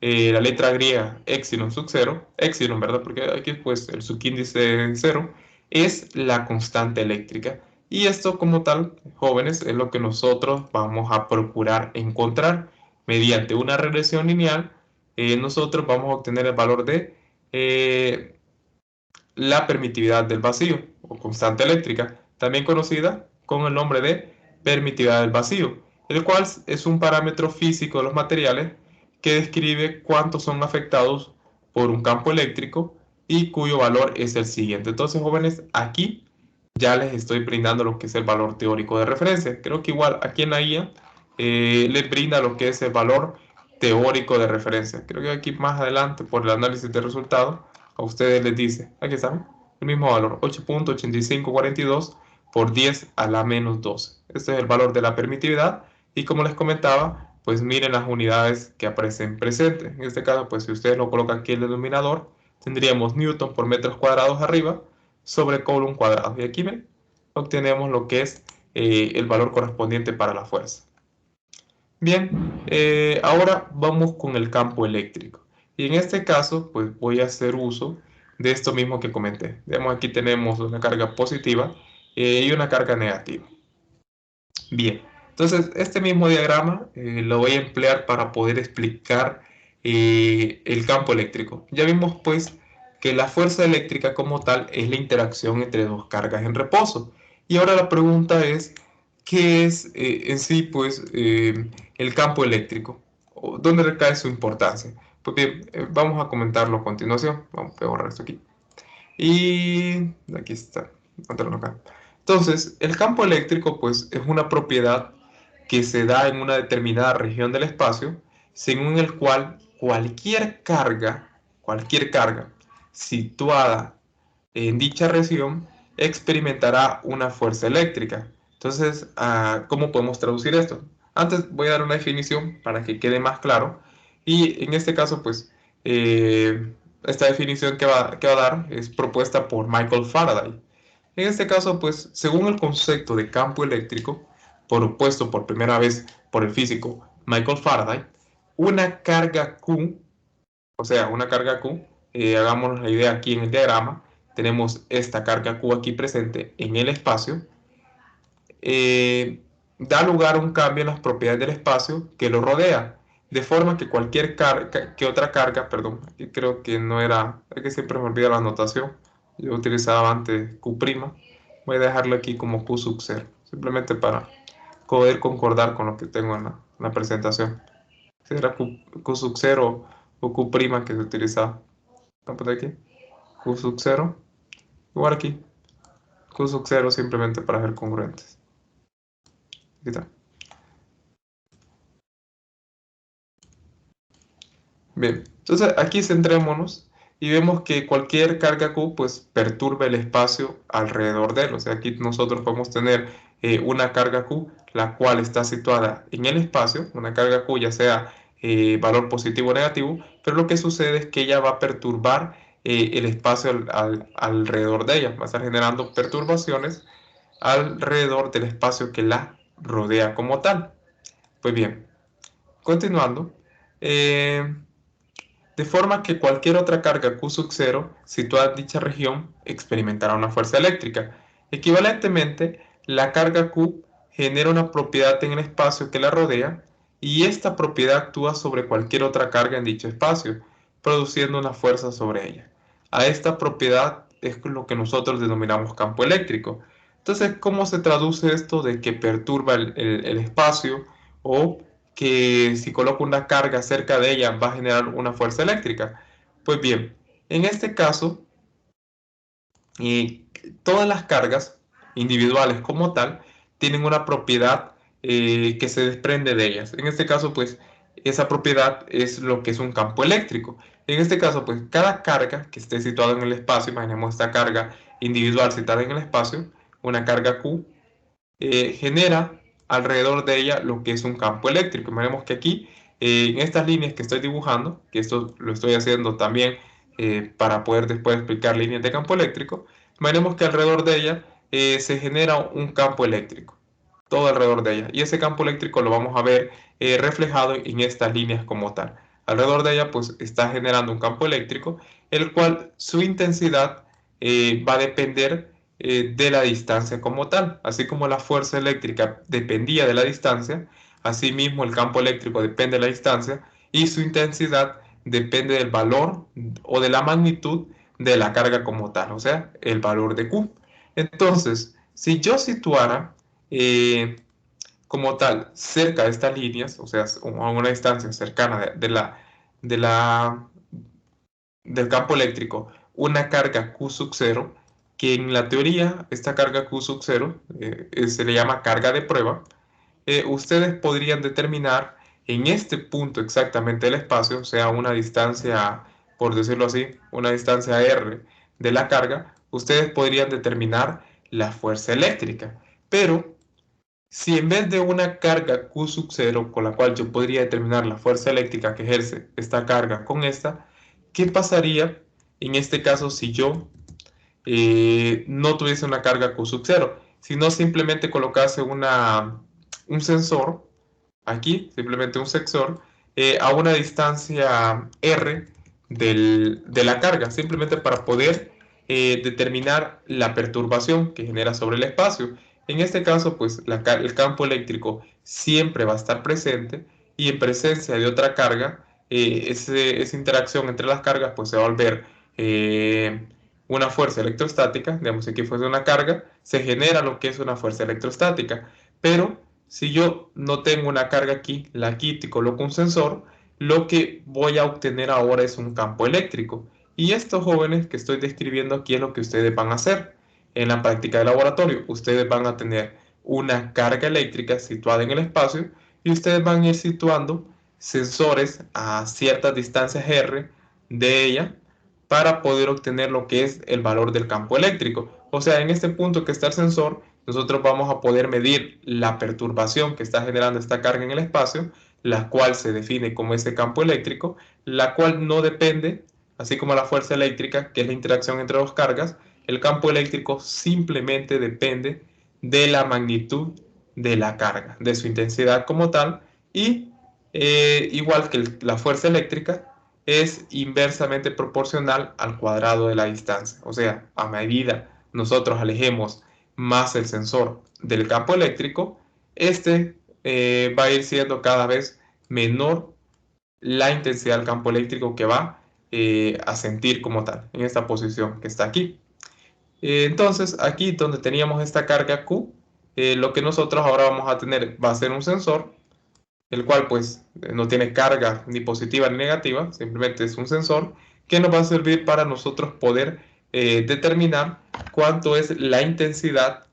la letra griega epsilon sub 0, epsilon, ¿verdad? Porque aquí pues el subíndice 0 es la constante eléctrica. Y esto como tal, jóvenes, es lo que nosotros vamos a procurar encontrar. Mediante una regresión lineal, nosotros vamos a obtener el valor de la permitividad del vacío o constante eléctrica, también conocida con el nombre de permitividad del vacío, el cual es un parámetro físico de los materiales que describe cuántos son afectados por un campo eléctrico y cuyo valor es el siguiente. Entonces, jóvenes, aquí ya les estoy brindando lo que es el valor teórico de referencia. Creo que igual aquí en la IA les brinda lo que es el valor teórico de referencia. Creo que aquí más adelante, por el análisis de resultados, a ustedes les dice, aquí está, el mismo valor, 8.8542 por 10 a la menos 12. Este es el valor de la permitividad y como les comentaba, pues miren las unidades que aparecen presentes. En este caso, pues si ustedes lo colocan aquí en el denominador, tendríamos Newton por metros cuadrados arriba sobre Coulomb cuadrado. Y aquí ven, obtenemos lo que es el valor correspondiente para la fuerza. Bien, ahora vamos con el campo eléctrico. Y en este caso, pues voy a hacer uso de esto mismo que comenté. Digamos, aquí tenemos una carga positiva y una carga negativa. Bien, entonces este mismo diagrama lo voy a emplear para poder explicar el campo eléctrico. Ya vimos pues que la fuerza eléctrica como tal es la interacción entre dos cargas en reposo. Y ahora la pregunta es, ¿qué es en sí pues el campo eléctrico? ¿Dónde recae su importancia? Pues bien, vamos a comentarlo a continuación. Vamos a borrar esto aquí. Y aquí está, otro acá. Entonces, el campo eléctrico pues es una propiedad que se da en una determinada región del espacio, según el cual cualquier carga situada en dicha región experimentará una fuerza eléctrica. Entonces, ¿cómo podemos traducir esto? Antes voy a dar una definición para que quede más claro. Y en este caso, pues, esta definición que va a dar es propuesta por Michael Faraday. En este caso, pues, según el concepto de campo eléctrico, propuesto por primera vez por el físico Michael Faraday, una carga Q, o sea, una carga Q, hagámonos la idea aquí en el diagrama, tenemos esta carga Q aquí presente en el espacio, da lugar a un cambio en las propiedades del espacio que lo rodea, de forma que cualquier carga, que otra carga, perdón, aquí creo que no era, es que siempre me olvida la notación, yo utilizaba antes Q', voy a dejarlo aquí como Q sub 0, simplemente para poder concordar con lo que tengo en la presentación. Si era Q sub 0 o Q' que se utilizaba. Vamos a poner aquí Q sub 0, igual aquí, Q sub 0 simplemente para ser congruentes. Aquí está. Bien, entonces aquí centrémonos y vemos que cualquier carga Q pues perturba el espacio alrededor de él. O sea, aquí nosotros podemos tener una carga Q, la cual está situada en el espacio, una carga Q ya sea valor positivo o negativo, pero lo que sucede es que ella va a perturbar el espacio alrededor de ella, va a estar generando perturbaciones alrededor del espacio que la rodea como tal. Pues bien, continuando. De forma que cualquier otra carga Q sub 0 situada en dicha región experimentará una fuerza eléctrica. Equivalentemente, la carga Q genera una propiedad en el espacio que la rodea y esta propiedad actúa sobre cualquier otra carga en dicho espacio, produciendo una fuerza sobre ella. A esta propiedad es lo que nosotros denominamos campo eléctrico. Entonces, ¿cómo se traduce esto de que perturba el espacio o que si coloco una carga cerca de ella va a generar una fuerza eléctrica? Pues bien, en este caso, eh, todas las cargas individuales como tal tienen una propiedad que se desprende de ellas. En este caso, pues, esa propiedad es lo que es un campo eléctrico. En este caso, pues, cada carga que esté situada en el espacio, imaginemos esta carga individual situada en el espacio, una carga Q, genera alrededor de ella lo que es un campo eléctrico. Veremos que aquí, en estas líneas que estoy dibujando, que esto lo estoy haciendo también para poder después explicar líneas de campo eléctrico, veremos que alrededor de ella se genera un campo eléctrico, todo alrededor de ella. Y ese campo eléctrico lo vamos a ver reflejado en estas líneas como tal. Alrededor de ella pues está generando un campo eléctrico, el cual su intensidad va a depender de la distancia como tal. Así como la fuerza eléctrica dependía de la distancia, asimismo el campo eléctrico depende de la distancia y su intensidad depende del valor o de la magnitud de la carga como tal, o sea, el valor de Q. Entonces, si yo situara como tal cerca de estas líneas, o sea, a una distancia cercana de la, del campo eléctrico una carga Q sub 0, que en la teoría esta carga Q sub 0 se le llama carga de prueba, ustedes podrían determinar en este punto exactamente del espacio, o sea, una distancia, por decirlo así, una distancia R de la carga, ustedes podrían determinar la fuerza eléctrica. Pero si en vez de una carga Q sub 0 con la cual yo podría determinar la fuerza eléctrica que ejerce esta carga con esta, ¿qué pasaría en este caso si yo no tuviese una carga Q sub 0, sino simplemente colocase un sensor aquí, simplemente un sensor, a una distancia R de la carga, simplemente para poder determinar la perturbación que genera sobre el espacio. En este caso, pues el campo eléctrico siempre va a estar presente y en presencia de otra carga, esa interacción entre las cargas pues se va a volver una fuerza electrostática. Digamos, si aquí fuese una carga, se genera lo que es una fuerza electrostática. Pero si yo no tengo una carga aquí, la quito y coloco un sensor, lo que voy a obtener ahora es un campo eléctrico. Y estos jóvenes que estoy describiendo aquí es lo que ustedes van a hacer en la práctica de laboratorio. Ustedes van a tener una carga eléctrica situada en el espacio y ustedes van a ir situando sensores a ciertas distancias R de ella para poder obtener lo que es el valor del campo eléctrico. O sea, en este punto que está el sensor, nosotros vamos a poder medir la perturbación que está generando esta carga en el espacio, la cual se define como ese campo eléctrico, la cual no depende, así como la fuerza eléctrica, que es la interacción entre dos cargas. El campo eléctrico simplemente depende de la magnitud de la carga, de su intensidad como tal, y igual que la fuerza eléctrica, es inversamente proporcional al cuadrado de la distancia. O sea, a medida nosotros alejemos más el sensor del campo eléctrico, este va a ir siendo cada vez menor la intensidad del campo eléctrico que va a sentir como tal, en esta posición que está aquí. Entonces, aquí donde teníamos esta carga Q, lo que nosotros ahora vamos a tener va a ser un sensor, el cual pues no tiene carga ni positiva ni negativa, simplemente es un sensor que nos va a servir para nosotros poder determinar cuánto es la intensidad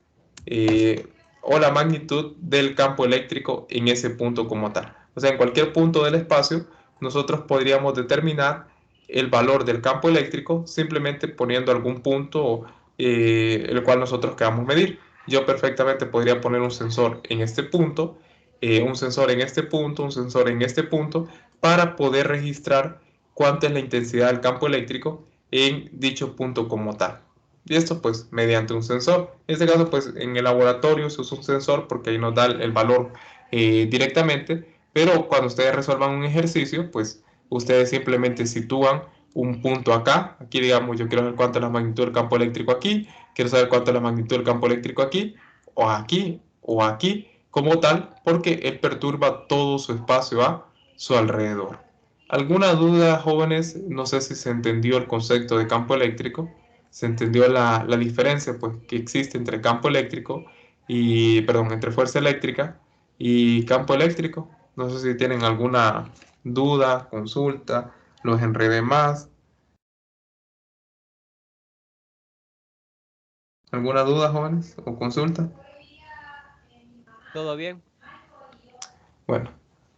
o la magnitud del campo eléctrico en ese punto como tal. O sea, en cualquier punto del espacio, nosotros podríamos determinar el valor del campo eléctrico simplemente poniendo algún punto el cual nosotros queramos medir. Yo perfectamente podría poner un sensor en este punto, un sensor en este punto, un sensor en este punto, para poder registrar cuánto es la intensidad del campo eléctrico en dicho punto como tal. Y esto pues mediante un sensor. En este caso pues en el laboratorio se usa un sensor porque ahí nos da el valor directamente, pero cuando ustedes resuelvan un ejercicio pues ustedes simplemente sitúan un punto acá. Aquí digamos yo quiero saber cuánto es la magnitud del campo eléctrico aquí, quiero saber cuánto es la magnitud del campo eléctrico aquí, o aquí como tal, porque él perturba todo su espacio a su alrededor. ¿Alguna duda, jóvenes? No sé si se entendió el concepto de campo eléctrico, se entendió la diferencia pues, que existe entre campo eléctrico y, perdón, entre fuerza eléctrica y campo eléctrico. No sé si tienen alguna duda, consulta, los enredé más. ¿Alguna duda, jóvenes, o consulta? ¿Todo bien? Bueno,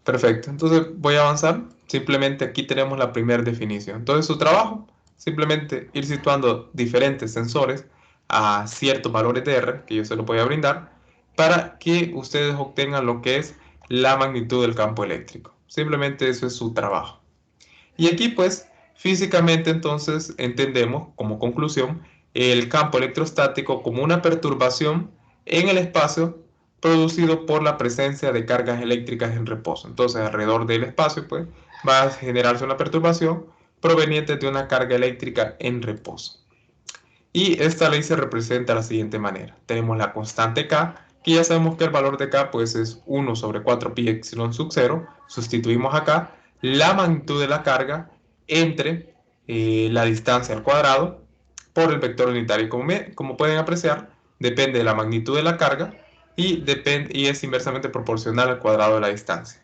perfecto. Entonces voy a avanzar. Simplemente aquí tenemos la primera definición. Entonces su trabajo, simplemente ir situando diferentes sensores a ciertos valores de R, que yo se los voy a brindar, para que ustedes obtengan lo que es la magnitud del campo eléctrico. Simplemente eso es su trabajo. Y aquí pues físicamente entonces entendemos como conclusión el campo electrostático como una perturbación en el espacio producido por la presencia de cargas eléctricas en reposo. Entonces alrededor del espacio pues va a generarse una perturbación proveniente de una carga eléctrica en reposo. Y esta ley se representa de la siguiente manera. Tenemos la constante K, que ya sabemos que el valor de K pues, es 1 sobre 4 pi epsilon sub 0. Sustituimos acá la magnitud de la carga entre la distancia al cuadrado por el vector unitario. Como pueden apreciar, depende de la magnitud de la carga y es inversamente proporcional al cuadrado de la distancia.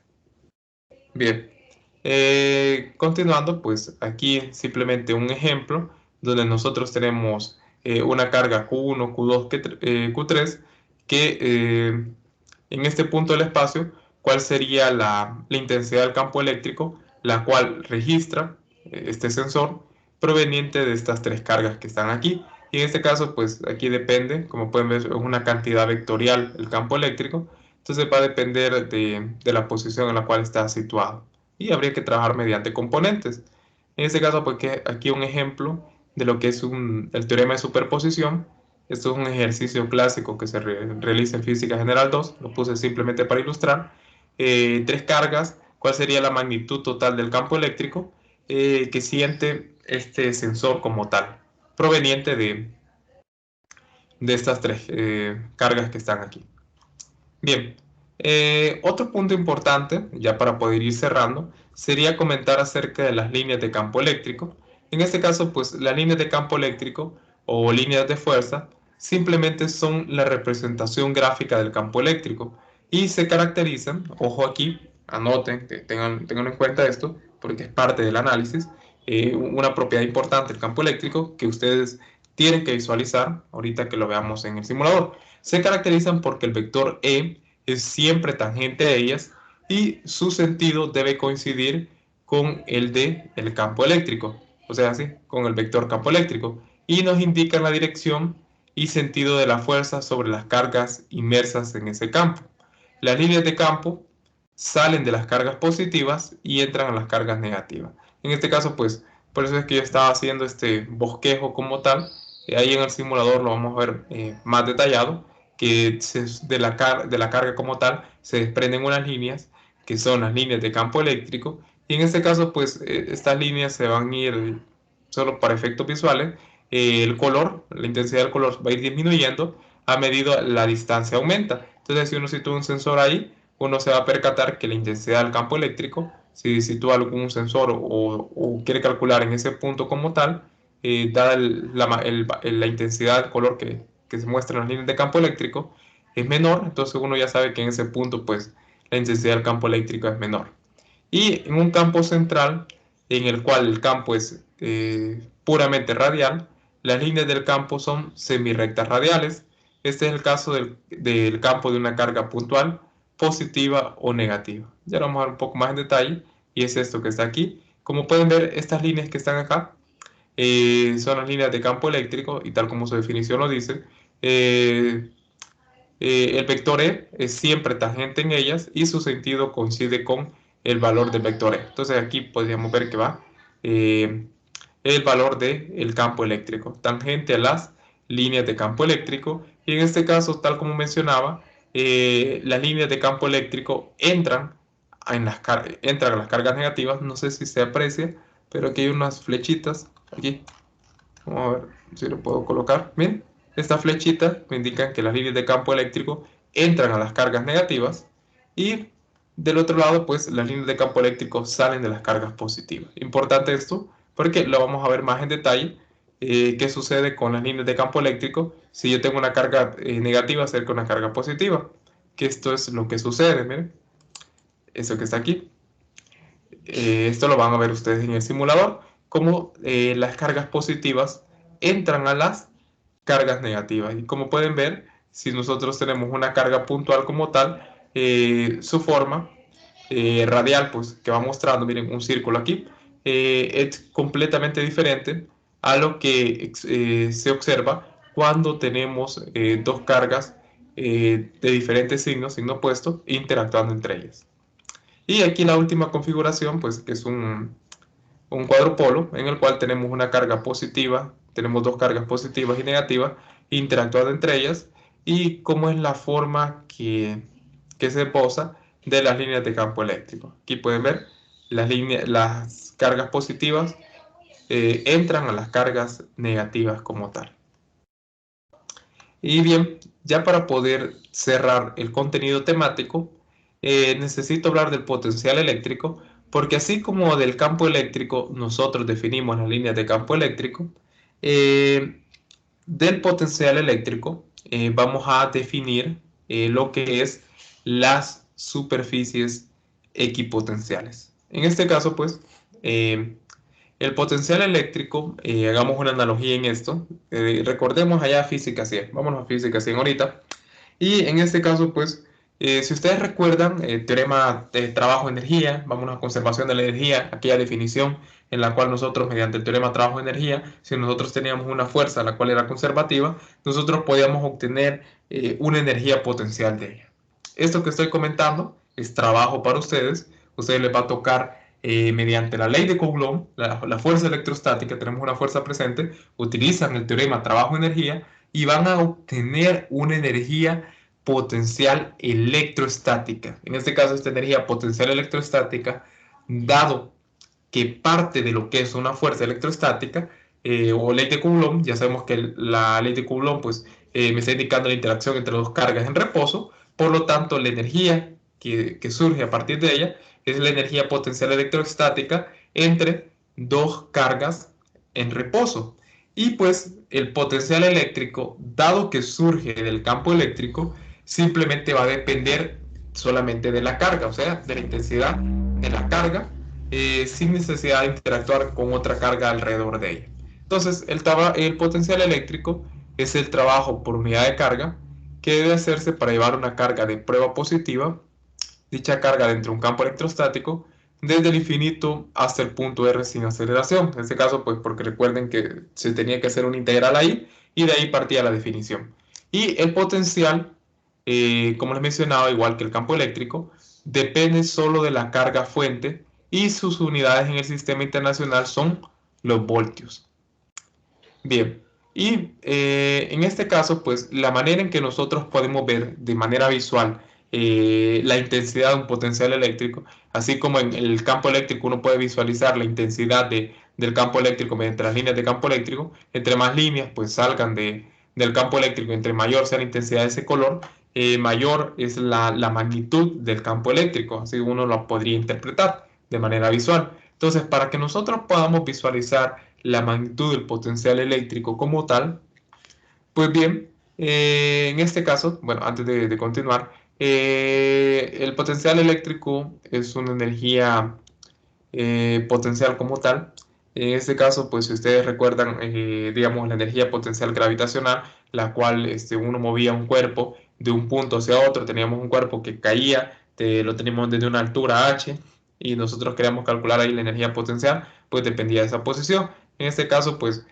Bien, continuando, pues aquí simplemente un ejemplo donde nosotros tenemos una carga Q1, Q2, Q3, que en este punto del espacio, ¿cuál sería la intensidad del campo eléctrico, la cual registra este sensor proveniente de estas tres cargas que están aquí? Y en este caso, pues aquí depende, como pueden ver, es una cantidad vectorial el campo eléctrico, entonces va a depender de la posición en la cual está situado y habría que trabajar mediante componentes. En este caso, pues que aquí un ejemplo de lo que es el teorema de superposición. Esto es un ejercicio clásico que se realiza en Física General 2, lo puse simplemente para ilustrar. tres cargas, ¿cuál sería la magnitud total del campo eléctrico que siente este sensor como tal, proveniente de estas tres cargas que están aquí? Bien, otro punto importante, ya para poder ir cerrando, sería comentar acerca de las líneas de campo eléctrico. En este caso, pues las líneas de campo eléctrico o líneas de fuerza simplemente son la representación gráfica del campo eléctrico y se caracterizan, ojo aquí, anoten, que tengan en cuenta esto, porque es parte del análisis, una propiedad importante del campo eléctrico que ustedes tienen que visualizar ahorita que lo veamos en el simulador. Se caracterizan porque el vector E es siempre tangente a ellas y su sentido debe coincidir con el de el campo eléctrico, o sea, así, con el vector campo eléctrico, y nos indican la dirección y sentido de la fuerza sobre las cargas inmersas en ese campo. Las líneas de campo salen de las cargas positivas y entran a las cargas negativas. En este caso, pues, por eso es que yo estaba haciendo este bosquejo como tal. Ahí en el simulador lo vamos a ver más detallado, que de la carga como tal se desprenden unas líneas que son las líneas de campo eléctrico. Y en este caso, pues, estas líneas se van a ir solo para efectos visuales. El color, la intensidad del color va a ir disminuyendo a medida la distancia aumenta. Entonces, si uno sitúa un sensor ahí, uno se va a percatar que la intensidad del campo eléctrico, si sitúa algún sensor o quiere calcular en ese punto como tal, dada la intensidad del color que se muestra en las líneas de campo eléctrico, es menor, entonces uno ya sabe que en ese punto, pues, la intensidad del campo eléctrico es menor. Y en un campo central, en el cual el campo es puramente radial, las líneas del campo son semirrectas radiales. Este es el caso del campo de una carga puntual, positiva o negativa. Ya lo vamos a ver un poco más en detalle, y es esto que está aquí. Como pueden ver, estas líneas que están acá son las líneas de campo eléctrico, y tal como su definición lo dice, el vector E es siempre tangente en ellas y su sentido coincide con el valor del vector E. Entonces aquí podríamos ver que va el valor del campo eléctrico, tangente a las líneas de campo eléctrico. Y en este caso, tal como mencionaba, las líneas de campo eléctrico entran entran a las cargas negativas. No sé si se aprecia, pero aquí hay unas flechitas. Aquí, vamos a ver si lo puedo colocar. Bien, estas flechitas me indican que las líneas de campo eléctrico entran a las cargas negativas, y del otro lado, pues las líneas de campo eléctrico salen de las cargas positivas. Importante esto porque lo vamos a ver más en detalle. ¿Qué sucede con las líneas de campo eléctrico si yo tengo una carga negativa cerca de una carga positiva? Que esto es lo que sucede, miren, eso que está aquí. Esto lo van a ver ustedes en el simulador, como las cargas positivas entran a las cargas negativas. Y como pueden ver, si nosotros tenemos una carga puntual como tal, su forma radial, pues que va mostrando, miren, un círculo aquí, es completamente diferente a lo que se observa cuando tenemos dos cargas de diferentes signos, signo opuesto, interactuando entre ellas. Y aquí la última configuración, pues que es un cuadro polo en el cual tenemos una carga positiva, tenemos dos cargas positivas y negativas interactuando entre ellas, y cómo es la forma que se posa de las líneas de campo eléctrico. Aquí pueden ver las cargas positivas entran a las cargas negativas como tal. Y bien, ya para poder cerrar el contenido temático, necesito hablar del potencial eléctrico, porque así como del campo eléctrico nosotros definimos las líneas de campo eléctrico, eh, del potencial eléctrico vamos a definir lo que es las superficies equipotenciales. En este caso, pues, el potencial eléctrico, hagamos una analogía en esto, recordemos allá física 100, vámonos a física 100 ahorita, y en este caso, pues, si ustedes recuerdan, el teorema de trabajo-energía, vámonos a conservación de la energía, aquella definición en la cual nosotros, mediante el teorema trabajo-energía, si nosotros teníamos una fuerza la cual era conservativa, nosotros podíamos obtener una energía potencial de ella. Esto que estoy comentando es trabajo para ustedes. Ustedes les va a tocar, mediante la ley de Coulomb, la fuerza electrostática, tenemos una fuerza presente, utilizan el teorema trabajo-energía y van a obtener una energía potencial electrostática. En este caso, esta energía potencial electrostática, dado que parte de lo que es una fuerza electrostática o ley de Coulomb, ya sabemos que la ley de Coulomb pues, me está indicando la interacción entre dos cargas en reposo, por lo tanto la energía que surge a partir de ella es la energía potencial electrostática entre dos cargas en reposo. Y pues el potencial eléctrico, dado que surge del campo eléctrico, simplemente va a depender solamente de la carga, o sea, de la intensidad de la carga, sin necesidad de interactuar con otra carga alrededor de ella. Entonces, el potencial eléctrico es el trabajo por unidad de carga que debe hacerse para llevar una carga de prueba positiva, dicha carga dentro de un campo electrostático, desde el infinito hasta el punto R sin aceleración. En este caso, pues porque recuerden que se tenía que hacer una integral ahí y de ahí partía la definición. Y el potencial, como les mencionaba, igual que el campo eléctrico, depende solo de la carga fuente y sus unidades en el sistema internacional son los voltios. Bien, y en este caso, pues la manera en que nosotros podemos ver de manera visual la intensidad de un potencial eléctrico, así como en el campo eléctrico uno puede visualizar la intensidad del campo eléctrico mediante las líneas de campo eléctrico, entre más líneas pues salgan del campo eléctrico, entre mayor sea la intensidad de ese color, mayor es la magnitud del campo eléctrico, así uno lo podría interpretar de manera visual. Entonces, para que nosotros podamos visualizar la magnitud del potencial eléctrico como tal, pues bien, en este caso, bueno, antes de continuar, el potencial eléctrico es una energía potencial como tal. En este caso, pues si ustedes recuerdan, digamos, la energía potencial gravitacional, la cual uno movía un cuerpo de un punto hacia otro, teníamos un cuerpo que caía, lo teníamos desde una altura h, y nosotros queríamos calcular ahí la energía potencial, pues dependía de esa posición. En este caso, pues,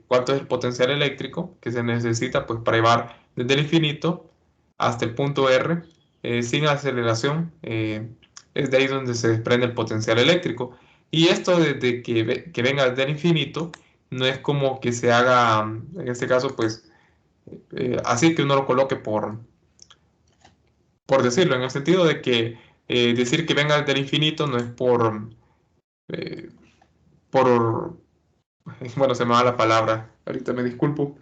¿cuánto es el potencial eléctrico que se necesita pues, para llevar desde el infinito hasta el punto R sin aceleración? Es de ahí donde se desprende el potencial eléctrico. Y esto desde que venga del infinito, no es como que se haga, en este caso, pues, así que uno lo coloque por decirlo, en el sentido de que decir que venga del infinito no es eh, por, bueno, se me va la palabra, ahorita me disculpo,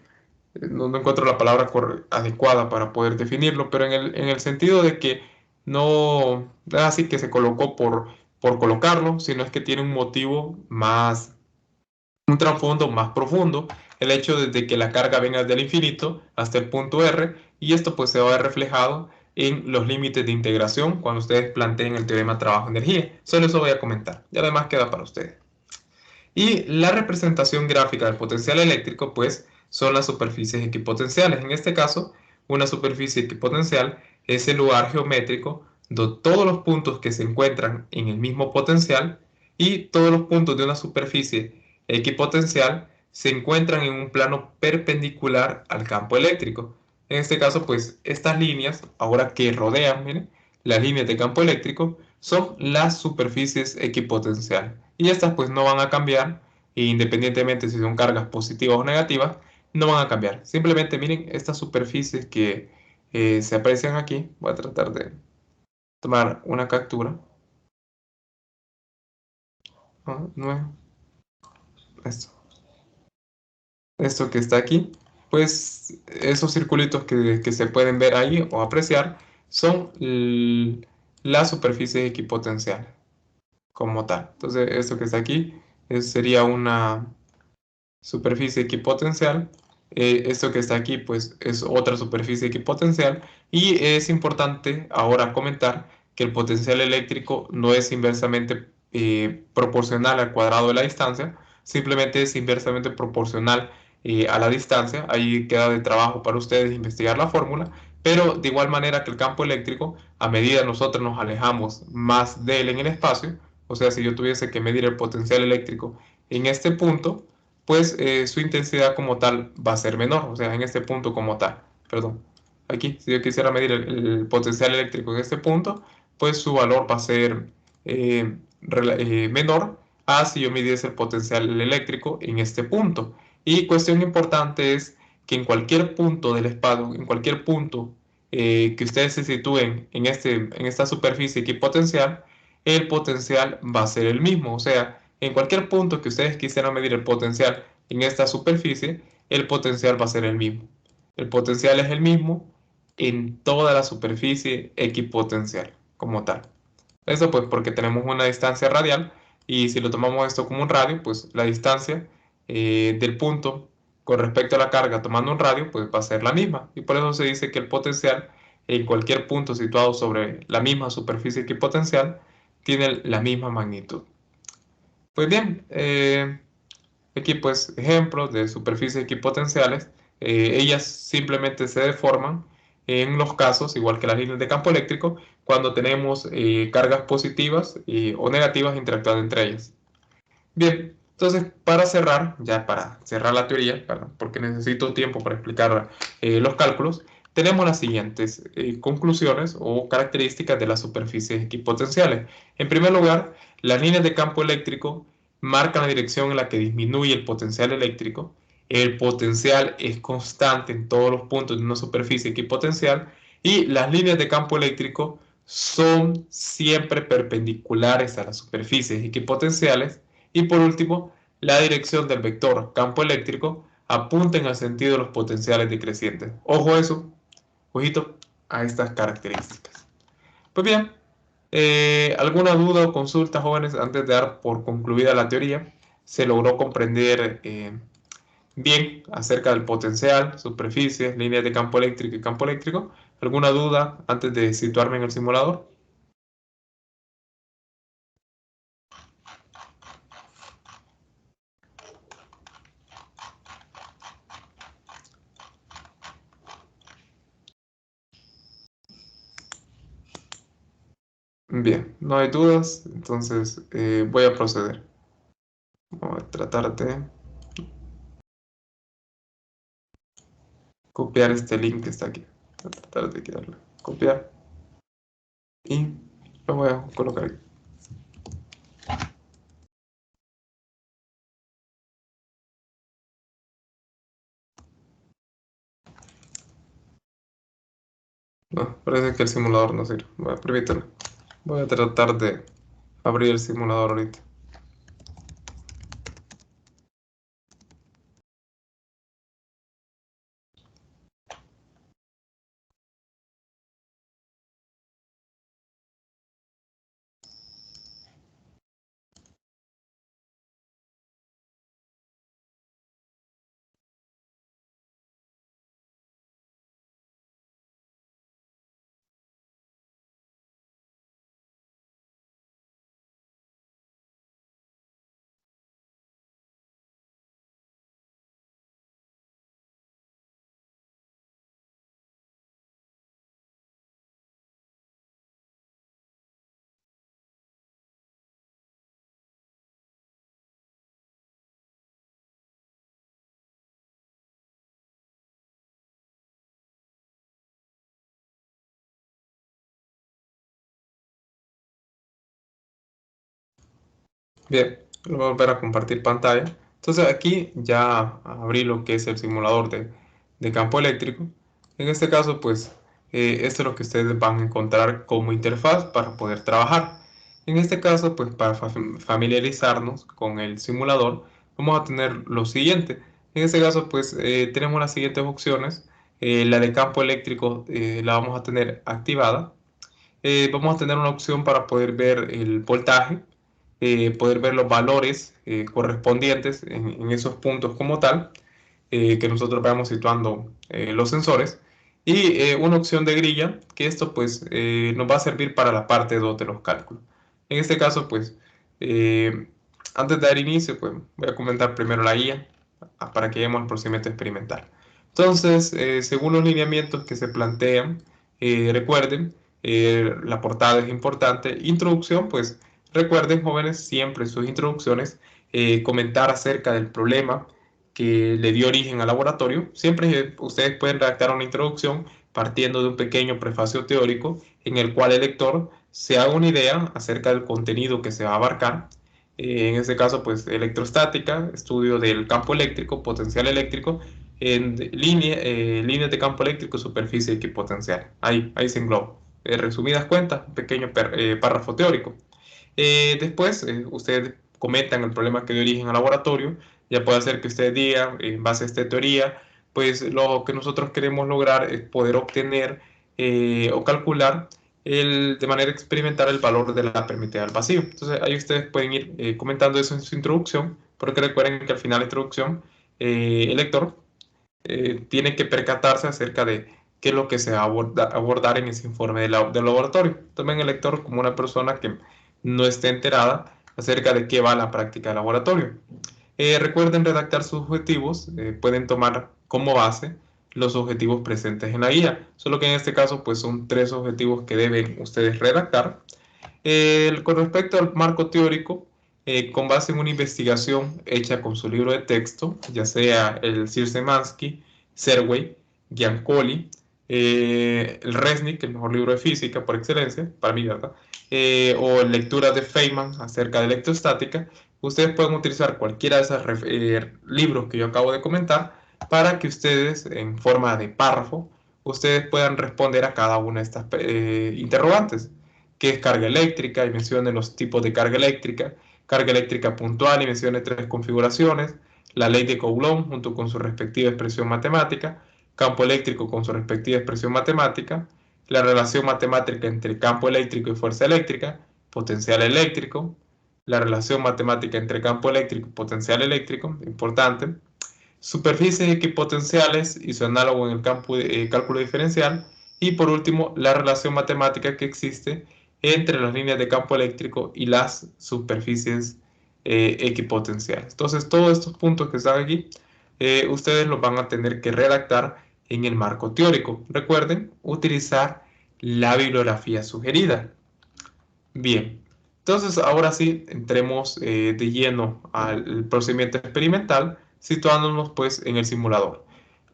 no encuentro la palabra adecuada para poder definirlo, pero en el sentido de que no es así que se colocó por colocarlo, sino es que tiene un motivo más, un trasfondo más profundo, el hecho de que la carga venga del infinito hasta el punto R, y esto pues se va a ver reflejado en los límites de integración cuando ustedes planteen el teorema trabajo-energía. Solo eso voy a comentar, y además queda para ustedes. Y la representación gráfica del potencial eléctrico, pues, son las superficies equipotenciales. En este caso, una superficie equipotencial es el lugar geométrico donde todos los puntos que se encuentran en el mismo potencial y todos los puntos de una superficie equipotencial se encuentran en un plano perpendicular al campo eléctrico. En este caso, pues, estas líneas, ahora que rodean, miren, las líneas de campo eléctrico, son las superficies equipotenciales. Y estas pues no van a cambiar, independientemente si son cargas positivas o negativas, no van a cambiar. Simplemente miren estas superficies que se aprecian aquí. Voy a tratar de tomar una captura. No es esto. Esto que está aquí, pues esos circulitos que se pueden ver ahí o apreciar son las superficies equipotenciales como tal. Entonces, esto que está aquí sería una superficie equipotencial. Esto que está aquí, pues, es otra superficie equipotencial. Y es importante ahora comentar que el potencial eléctrico no es inversamente proporcional al cuadrado de la distancia, simplemente es inversamente proporcional a la distancia. Ahí queda de trabajo para ustedes investigar la fórmula, pero de igual manera que el campo eléctrico, a medida nosotros nos alejamos más de él en el espacio, o sea, si yo tuviese que medir el potencial eléctrico en este punto, pues su intensidad como tal va a ser menor, o sea, en este punto como tal, perdón. Aquí, si yo quisiera medir el potencial eléctrico en este punto, pues su valor va a ser menor a si yo midiese el potencial eléctrico en este punto. Y cuestión importante es que en cualquier punto del espacio, en cualquier punto que ustedes se sitúen en esta superficie equipotencial, el potencial va a ser el mismo. O sea, en cualquier punto que ustedes quisieran medir el potencial en esta superficie, el potencial va a ser el mismo. El potencial es el mismo en toda la superficie equipotencial como tal. Eso pues porque tenemos una distancia radial y si lo tomamos esto como un radio, pues la distancia del punto con respecto a la carga tomando un radio, pues va a ser la misma. Y por eso se dice que el potencial en cualquier punto situado sobre la misma superficie equipotencial tiene la misma magnitud. Pues bien, aquí pues ejemplos de superficies equipotenciales. Ellas simplemente se deforman en los casos, igual que las líneas de campo eléctrico, cuando tenemos cargas positivas o negativas interactuando entre ellas. Bien, entonces para cerrar, ya para cerrar la teoría, porque necesito tiempo para explicar los cálculos, tenemos las siguientes conclusiones o características de las superficies equipotenciales. En primer lugar, las líneas de campo eléctrico marcan la dirección en la que disminuye el potencial eléctrico. El potencial es constante en todos los puntos de una superficie equipotencial y las líneas de campo eléctrico son siempre perpendiculares a las superficies equipotenciales. Y por último, la dirección del vector campo eléctrico apunta en el sentido de los potenciales decrecientes. Ojo a eso, ojito a estas características. Pues bien, ¿alguna duda o consulta, jóvenes, antes de dar por concluida la teoría? ¿Se logró comprender bien acerca del potencial, superficies, líneas de campo eléctrico y campo eléctrico? ¿Alguna duda antes de situarme en el simulador? Bien, no hay dudas, entonces voy a proceder. Voy a tratar de copiar este link que está aquí. Voy a tratar de quitarlo. Copiar y lo voy a colocar aquí. No, parece que el simulador no sirve. Bueno, permítame. Voy a tratar de abrir el simulador ahorita. Bien, lo voy a volver a compartir pantalla. Entonces aquí ya abrí lo que es el simulador de campo eléctrico. En este caso, pues, esto es lo que ustedes van a encontrar como interfaz para poder trabajar. En este caso, pues, para familiarizarnos con el simulador, vamos a tener lo siguiente. En este caso, pues, tenemos las siguientes opciones. La de campo eléctrico la vamos a tener activada. Vamos a tener una opción para poder ver el voltaje, poder ver los valores correspondientes en esos puntos como tal, que nosotros vayamos situando los sensores, y una opción de grilla, que esto pues nos va a servir para la parte 2 de los cálculos. En este caso, pues, antes de dar inicio, pues voy a comentar primero la guía para que lleguemos al procedimiento experimental. Entonces, según los lineamientos que se plantean, recuerden, la portada es importante. Introducción, pues recuerden, jóvenes, siempre en sus introducciones comentar acerca del problema que le dio origen al laboratorio. Siempre ustedes pueden redactar una introducción partiendo de un pequeño prefacio teórico en el cual el lector se haga una idea acerca del contenido que se va a abarcar. En este caso, pues electrostática, estudio del campo eléctrico, potencial eléctrico, en líneas de campo eléctrico, superficie equipotencial. Ahí se engloba. Resumidas cuentas, un pequeño párrafo teórico. Después, ustedes comentan el problema que dio origen al laboratorio. Ya puede ser que ustedes digan, en base a esta teoría, pues lo que nosotros queremos lograr es poder obtener o calcular de manera experimental el valor de la permitividad al vacío. Entonces ahí ustedes pueden ir comentando eso en su introducción, porque recuerden que al final de la introducción el lector tiene que percatarse acerca de qué es lo que se va a abordar en ese informe del laboratorio. También el lector como una persona que no esté enterada acerca de qué va la práctica de laboratorio. Recuerden redactar sus objetivos, pueden tomar como base los objetivos presentes en la guía, solo que en este caso pues son 3 objetivos que deben ustedes redactar. Con respecto al marco teórico, con base en una investigación hecha con su libro de texto, ya sea el Szymanski, Serway, Giancoli, el Resnick, el mejor libro de física por excelencia, para mí, ¿verdad? O lecturas de Feynman acerca de electrostática, ustedes pueden utilizar cualquiera de esos libros que yo acabo de comentar para que ustedes, en forma de párrafo, ustedes puedan responder a cada una de estas interrogantes. ¿Qué es carga eléctrica? Y mencione los tipos de carga eléctrica puntual y mencione 3 configuraciones, la ley de Coulomb junto con su respectiva expresión matemática, campo eléctrico con su respectiva expresión matemática, la relación matemática entre campo eléctrico y fuerza eléctrica, potencial eléctrico, la relación matemática entre campo eléctrico y potencial eléctrico, importante, superficies equipotenciales y su análogo en el campo de cálculo diferencial, y por último la relación matemática que existe entre las líneas de campo eléctrico y las superficies equipotenciales. Entonces todos estos puntos que están aquí, ustedes los van a tener que redactar en el marco teórico. Recuerden utilizar la bibliografía sugerida. Bien, entonces ahora sí entremos de lleno al procedimiento experimental, situándonos pues en el simulador.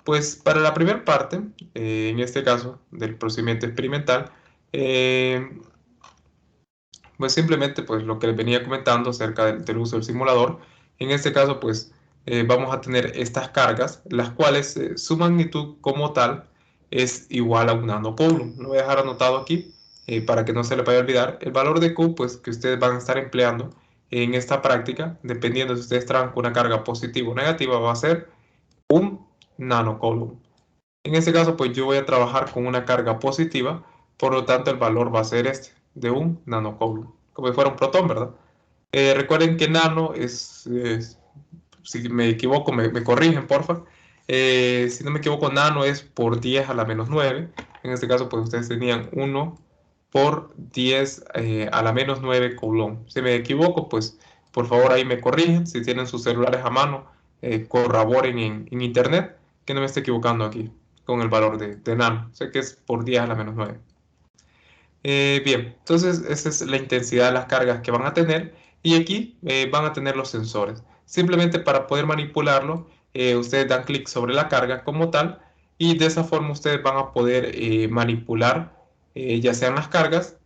Pues para la primera parte, en este caso del procedimiento experimental, eh, pues simplemente pues lo que les venía comentando acerca del uso del simulador. En este caso pues vamos a tener estas cargas, las cuales su magnitud como tal es igual a un nanocoulomb. Lo voy a dejar anotado aquí para que no se le vaya a olvidar. El valor de Q pues que ustedes van a estar empleando en esta práctica, dependiendo si ustedes trabajan con una carga positiva o negativa, va a ser un nanocoulomb. En este caso pues yo voy a trabajar con una carga positiva, por lo tanto el valor va a ser este, de un nanocoulomb, como si fuera un protón, ¿verdad? Recuerden que nano si me equivoco, me corrigen, porfa. Si no me equivoco, nano es por 10 a la menos 9. En este caso, pues ustedes tenían 1 por 10 a la menos 9 coulomb. Si me equivoco, pues por favor ahí me corrigen. Si tienen sus celulares a mano, corroboren en internet que no me esté equivocando aquí con el valor de nano. Sé que es por 10 a la menos 9. Bien, entonces esa es la intensidad de las cargas que van a tener, y aquí van a tener los sensores. Simplemente para poder manipularlo, ustedes dan clic sobre la carga como tal, y de esa forma ustedes van a poder manipular ya sean las cargas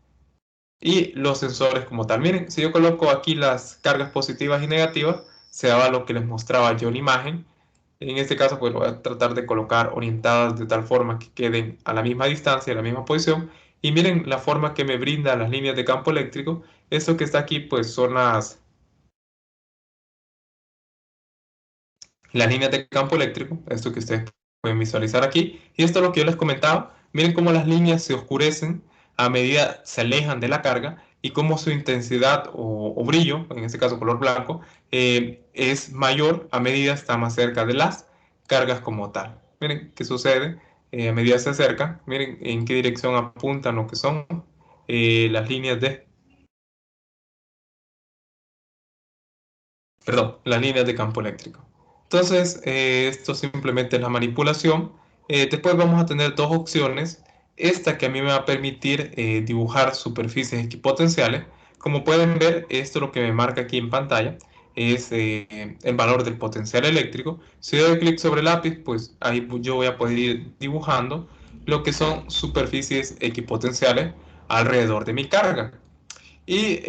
y los sensores como tal. Miren, si yo coloco aquí las cargas positivas y negativas, se daba lo que les mostraba yo en la imagen. En este caso, pues lo voy a tratar de colocar orientadas de tal forma que queden a la misma distancia, a la misma posición. Y miren la forma que me brinda las líneas de campo eléctrico. Esto que está aquí, pues son las líneas de campo eléctrico, esto que ustedes pueden visualizar aquí. Y esto es lo que yo les comentaba. Miren cómo las líneas se oscurecen a medida se alejan de la carga, y cómo su intensidad o brillo, en este caso color blanco, es mayor a medida está más cerca de las cargas como tal. Miren qué sucede a medida se acercan. Miren en qué dirección apuntan lo que son las líneas las líneas de campo eléctrico. Entonces, esto simplemente es la manipulación. Después vamos a tener 2 opciones. Esta que a mí me va a permitir dibujar superficies equipotenciales. Como pueden ver, esto lo que me marca aquí en pantalla es el valor del potencial eléctrico. Si doy clic sobre el lápiz, pues ahí yo voy a poder ir dibujando lo que son superficies equipotenciales alrededor de mi carga. Y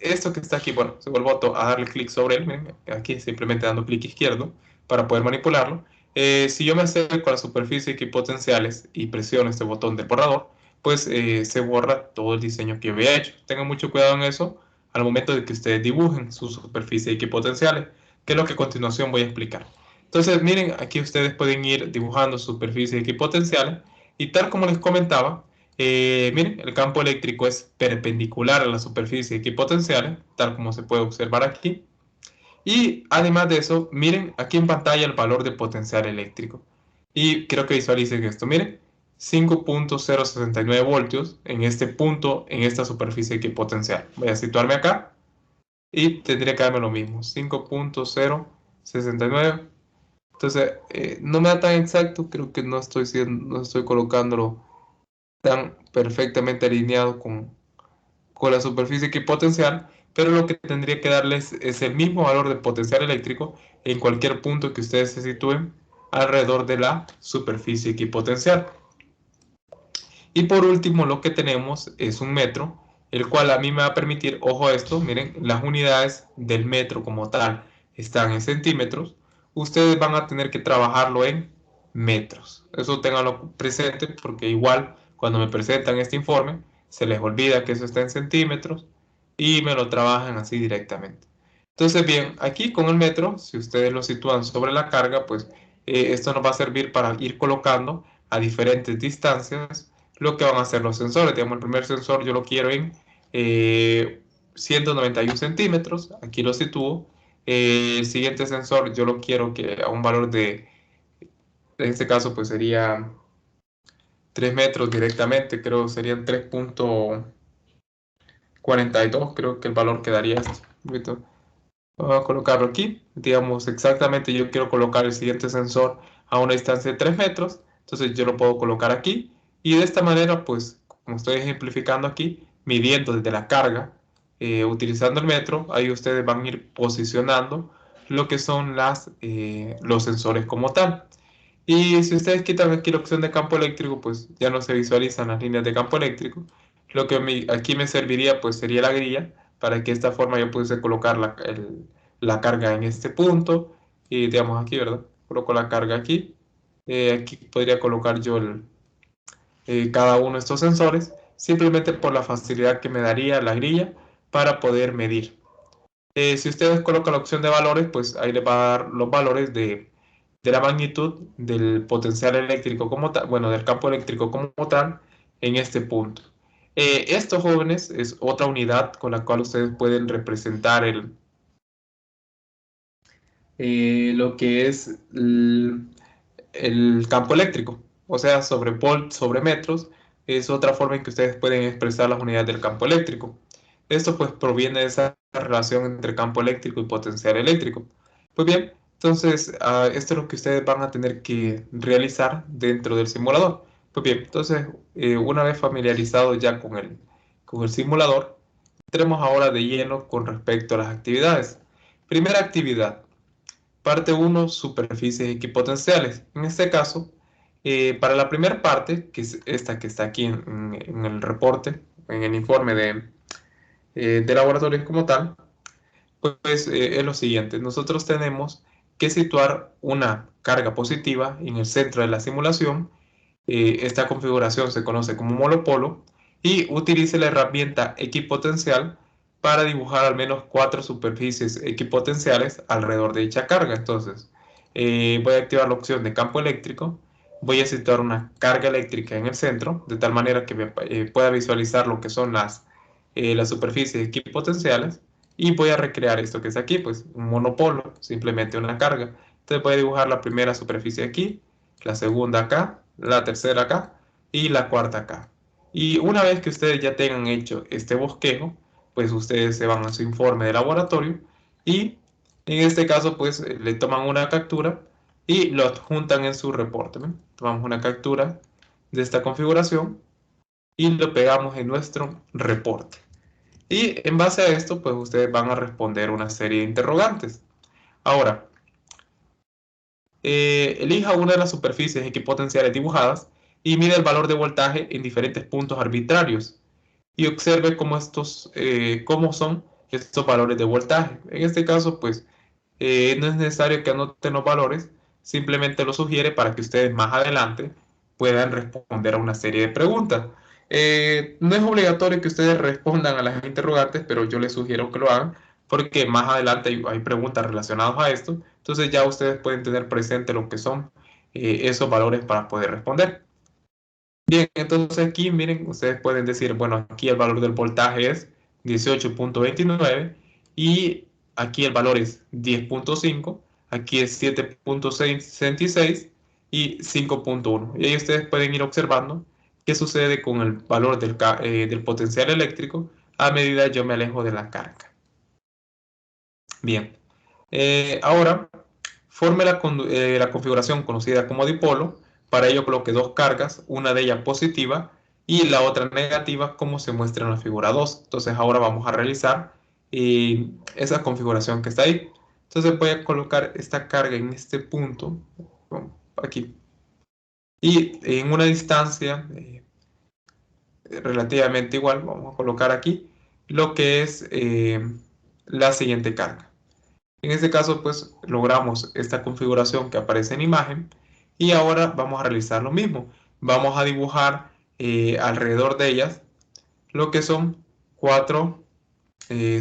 esto que está aquí, bueno, se vuelvo a darle clic sobre él, miren, aquí simplemente dando clic izquierdo para poder manipularlo. Si yo me acerco a la superficie equipotenciales y presiono este botón del borrador, pues se borra todo el diseño que había hecho. Tengan mucho cuidado en eso al momento de que ustedes dibujen su superficie equipotenciales, que es lo que a continuación voy a explicar. Entonces, miren, aquí ustedes pueden ir dibujando superficies equipotenciales y tal como les comentaba, miren, el campo eléctrico es perpendicular a la superficie equipotenciales, tal como se puede observar aquí. Y además de eso, miren aquí en pantalla el valor de potencial eléctrico. Y creo que visualicen esto. Miren, 5.069 voltios en este punto, en esta superficie equipotencial. Voy a situarme acá y tendría que darme lo mismo. 5.069. Entonces, no me da tan exacto. Creo que no estoy colocándolo tan perfectamente alineado con la superficie equipotencial, pero lo que tendría que darles es el mismo valor de potencial eléctrico en cualquier punto que ustedes se sitúen alrededor de la superficie equipotencial. Y por último, lo que tenemos es un metro, el cual a mí me va a permitir, ojo a esto, miren, las unidades del metro como tal están en centímetros, ustedes van a tener que trabajarlo en metros. Eso ténganlo presente porque igual cuando me presentan este informe se les olvida que eso está en centímetros y me lo trabajan así directamente. Entonces, bien, aquí con el metro, si ustedes lo sitúan sobre la carga, pues esto nos va a servir para ir colocando a diferentes distancias lo que van a hacer los sensores. Digamos, el primer sensor yo lo quiero en 191 centímetros, aquí lo sitúo. El siguiente sensor yo lo quiero que a un valor en este caso pues sería 3 metros directamente, creo serían 3.42, creo que el valor quedaría esto. Vamos a colocarlo aquí, digamos exactamente yo quiero colocar el siguiente sensor a una distancia de 3 metros, entonces yo lo puedo colocar aquí y de esta manera pues como estoy ejemplificando aquí, midiendo desde la carga, utilizando el metro, ahí ustedes van a ir posicionando lo que son los sensores como tal. Y si ustedes quitan aquí la opción de campo eléctrico, pues ya no se visualizan las líneas de campo eléctrico. Lo que aquí me serviría pues sería la grilla para que de esta forma yo pudiese colocar la carga en este punto. Y digamos aquí, ¿verdad? Coloco la carga aquí. Aquí podría colocar yo cada uno de estos sensores, simplemente por la facilidad que me daría la grilla para poder medir. Si ustedes colocan la opción de valores, pues ahí les va a dar los valores de la magnitud del potencial eléctrico como tal, bueno, del campo eléctrico como tal en este punto. Estos jóvenes es otra unidad con la cual ustedes pueden representar lo que es el campo eléctrico, o sea, sobre volts, sobre metros, es otra forma en que ustedes pueden expresar las unidades del campo eléctrico. Esto pues proviene de esa relación entre campo eléctrico y potencial eléctrico. Pues bien, entonces esto es lo que ustedes van a tener que realizar dentro del simulador. Pues bien, entonces una vez familiarizados ya con el simulador, entremos ahora de lleno con respecto a las actividades. Primera actividad, parte 1, superficies equipotenciales. En este caso, para la primera parte, que es esta que está aquí en el reporte, en el informe de laboratorios como tal, pues es lo siguiente. Nosotros tenemos que situar una carga positiva en el centro de la simulación. Esta configuración se conoce como monopolo y utilice la herramienta equipotencial para dibujar al menos 4 superficies equipotenciales alrededor de dicha carga. Entonces, voy a activar la opción de campo eléctrico. Voy a situar una carga eléctrica en el centro, de tal manera que pueda visualizar lo que son las superficies equipotenciales. Y voy a recrear esto que es aquí, pues un monopolo, simplemente una carga. Entonces voy a dibujar la primera superficie aquí, la segunda acá, la tercera acá y la cuarta acá. Y una vez que ustedes ya tengan hecho este bosquejo, pues ustedes se van a su informe de laboratorio y en este caso pues le toman una captura y lo adjuntan en su reporte. ¿Ven? Tomamos una captura de esta configuración y lo pegamos en nuestro reporte. Y en base a esto pues ustedes van a responder una serie de interrogantes. Ahora, elija una de las superficies equipotenciales dibujadas y mide el valor de voltaje en diferentes puntos arbitrarios y observe cómo son estos valores de voltaje. En este caso, pues no es necesario que anoten los valores, simplemente lo sugiere para que ustedes más adelante puedan responder a una serie de preguntas. No es obligatorio que ustedes respondan a las interrogantes, pero yo les sugiero que lo hagan porque más adelante hay preguntas relacionadas a esto. Entonces ya ustedes pueden tener presente lo que son esos valores para poder responder. Bien, entonces aquí miren, ustedes pueden decir, bueno, aquí el valor del voltaje es 18.29 y aquí el valor es 10.5, aquí es 7.66 y 5.1. Y ahí ustedes pueden ir observando qué sucede con el valor del potencial eléctrico a medida yo me alejo de la carga. Bien, ahora forme la configuración conocida como dipolo. Para ello coloque dos cargas, una de ellas positiva y la otra negativa, como se muestra en la figura 2. Entonces ahora vamos a realizar esa configuración que está ahí. Entonces voy a colocar esta carga en este punto, aquí, y en una distancia relativamente igual, vamos a colocar aquí lo que es la siguiente carga. En este caso, pues logramos esta configuración que aparece en imagen y ahora vamos a realizar lo mismo. Vamos a dibujar alrededor de ellas lo que son cuatro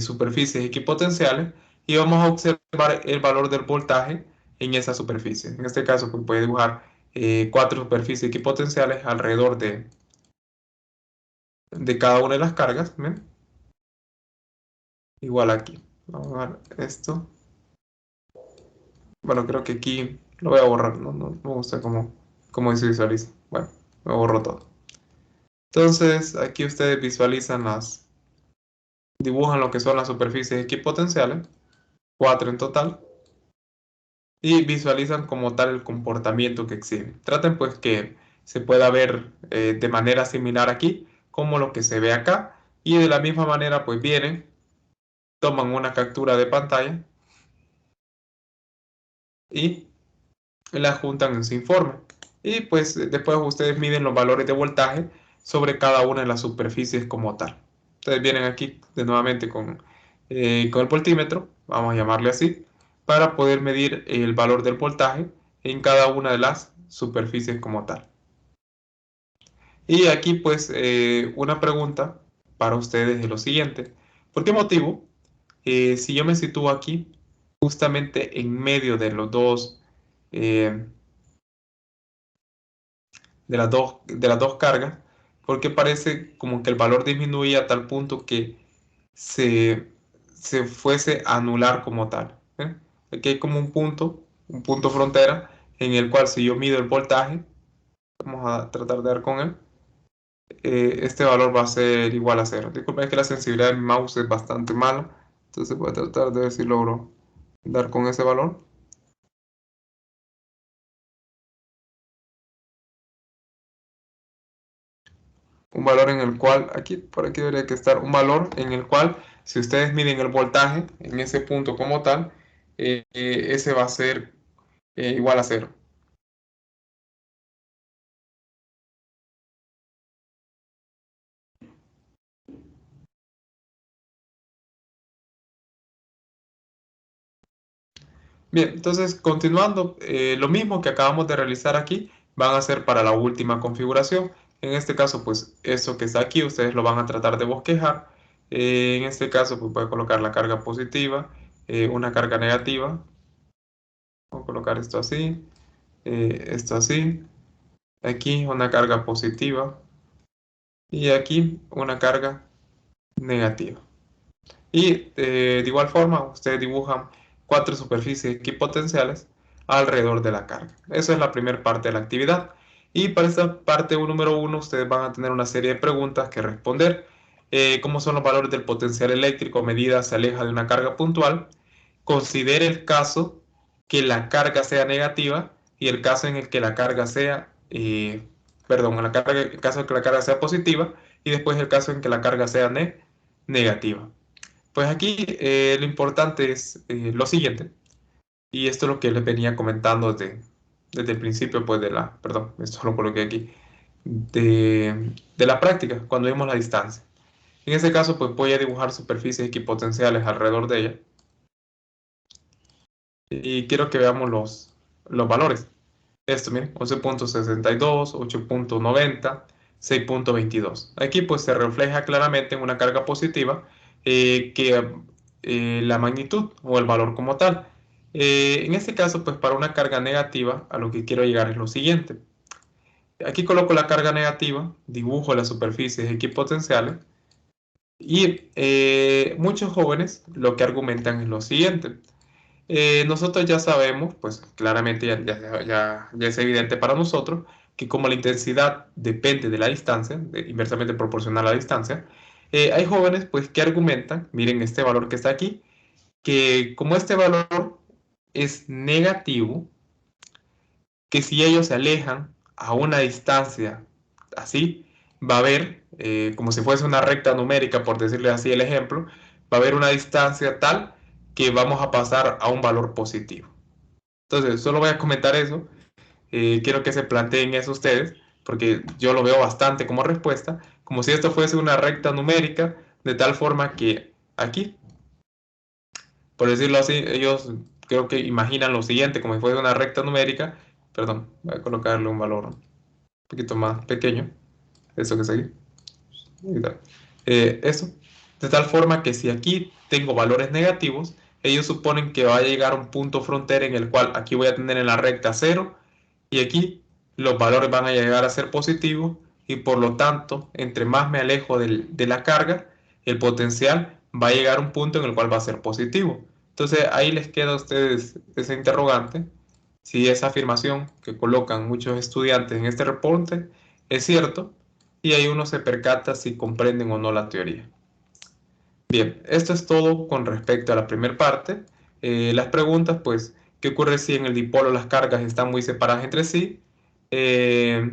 superficies equipotenciales y vamos a observar el valor del voltaje en esa superficie. En este caso, pues puede dibujar cuatro superficies equipotenciales alrededor de cada una de las cargas. ¿Ven? Igual aquí. Vamos a ver esto. Bueno, creo que aquí lo voy a borrar, no me gusta cómo se visualiza. Bueno, me borro todo. Entonces, aquí ustedes visualizan dibujan lo que son las superficies equipotenciales, 4 en total, y visualizan como tal el comportamiento que exhiben. Traten pues que se pueda ver de manera similar aquí, como lo que se ve acá, y de la misma manera pues vienen, toman una captura de pantalla y la juntan en su informe. Y pues después ustedes miden los valores de voltaje sobre cada una de las superficies como tal. Ustedes vienen aquí de nuevamente con el voltímetro, vamos a llamarle así, para poder medir el valor del voltaje en cada una de las superficies como tal. Y aquí pues una pregunta para ustedes es lo siguiente. ¿Por qué motivo, si yo me sitúo aquí, justamente en medio de los dos, eh, de las dos cargas, porque parece como que el valor disminuye a tal punto que se, se fuese a anular como tal? ¿Eh? Aquí hay como un punto frontera, en el cual si yo mido el voltaje, vamos a tratar de dar con él, este valor va a ser igual a cero. Disculpen, es que la sensibilidad de mi mouse es bastante mala, entonces voy a tratar de ver si logro dar con ese valor. Un valor en el cual, aquí, por aquí debería que estar un valor en el cual, si ustedes miden el voltaje en ese punto como tal, ese va a ser igual a cero. Bien, entonces continuando, lo mismo que acabamos de realizar aquí, van a hacer para la última configuración. En este caso, pues eso que está aquí, ustedes lo van a tratar de bosquejar. En este caso, pues voy a colocar la carga positiva, una carga negativa. Voy a colocar esto así. Aquí una carga positiva y aquí una carga negativa. Y de igual forma, ustedes dibujan cuatro superficies equipotenciales alrededor de la carga. Esa es la primera parte de la actividad. Y para esta parte número 1, ustedes van a tener una serie de preguntas que responder. ¿Cómo son los valores del potencial eléctrico a medida se aleja de una carga puntual? Considere el caso que la carga sea negativa y el caso en el que la carga sea, perdón, el caso en que la carga sea positiva y después el caso en que la carga sea negativa. Pues aquí lo importante es lo siguiente, y esto es lo que les venía comentando desde el principio, pues perdón, esto lo coloqué aquí, de la práctica, cuando vimos la distancia. En este caso, pues voy a dibujar superficies equipotenciales alrededor de ella, y quiero que veamos los valores. Esto, miren, 11.62, 8.90, 6.22. Aquí pues se refleja claramente en una carga positiva que la magnitud o el valor como tal. En este caso, pues para una carga negativa, a lo que quiero llegar es lo siguiente. Aquí coloco la carga negativa, dibujo las superficies equipotenciales y muchos jóvenes lo que argumentan es lo siguiente. Nosotros ya sabemos, pues claramente ya es evidente para nosotros que como la intensidad depende de la distancia, inversamente proporcional a la distancia, hay jóvenes pues que argumentan, miren este valor que está aquí, que como este valor es negativo, que si ellos se alejan a una distancia así, va a haber, como si fuese una recta numérica, por decirle así el ejemplo, va a haber una distancia tal que vamos a pasar a un valor positivo. Entonces, solo voy a comentar eso. Quiero que se planteen eso ustedes, porque yo lo veo bastante como respuesta, como si esto fuese una recta numérica, de tal forma que aquí, por decirlo así, ellos creo que imaginan lo siguiente, como si fuese una recta numérica, perdón, voy a colocarle un valor un poquito más pequeño, eso que es aquí, eso, de tal forma que si aquí tengo valores negativos, ellos suponen que va a llegar a un punto frontera en el cual aquí voy a tener en la recta 0 y aquí los valores van a llegar a ser positivos y por lo tanto, entre más me alejo de la carga, el potencial va a llegar a un punto en el cual va a ser positivo. Entonces ahí les queda a ustedes ese interrogante, si esa afirmación que colocan muchos estudiantes en este reporte es cierto, y ahí uno se percata si comprenden o no la teoría. Bien, esto es todo con respecto a la primera parte. Las preguntas, pues, ¿qué ocurre si en el dipolo las cargas están muy separadas entre sí? Eh,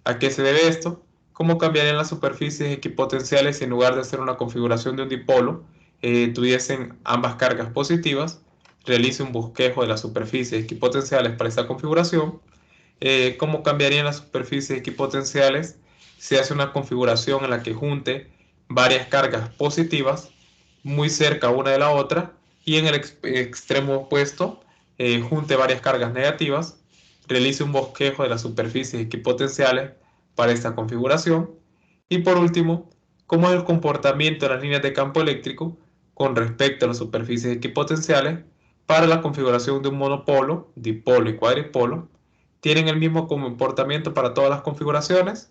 ¿A qué se debe esto? ¿Cómo cambiarían las superficies equipotenciales si en lugar de hacer una configuración de un dipolo tuviesen ambas cargas positivas? Realice un bosquejo de las superficies equipotenciales para esta configuración. ¿Cómo cambiarían las superficies equipotenciales si hace una configuración en la que junte varias cargas positivas muy cerca una de la otra y en el extremo opuesto junte varias cargas negativas? Realice un bosquejo de las superficies equipotenciales para esta configuración. Y por último, ¿cómo es el comportamiento de las líneas de campo eléctrico con respecto a las superficies equipotenciales para la configuración de un monopolo, dipolo y cuadripolo? ¿Tienen el mismo comportamiento para todas las configuraciones?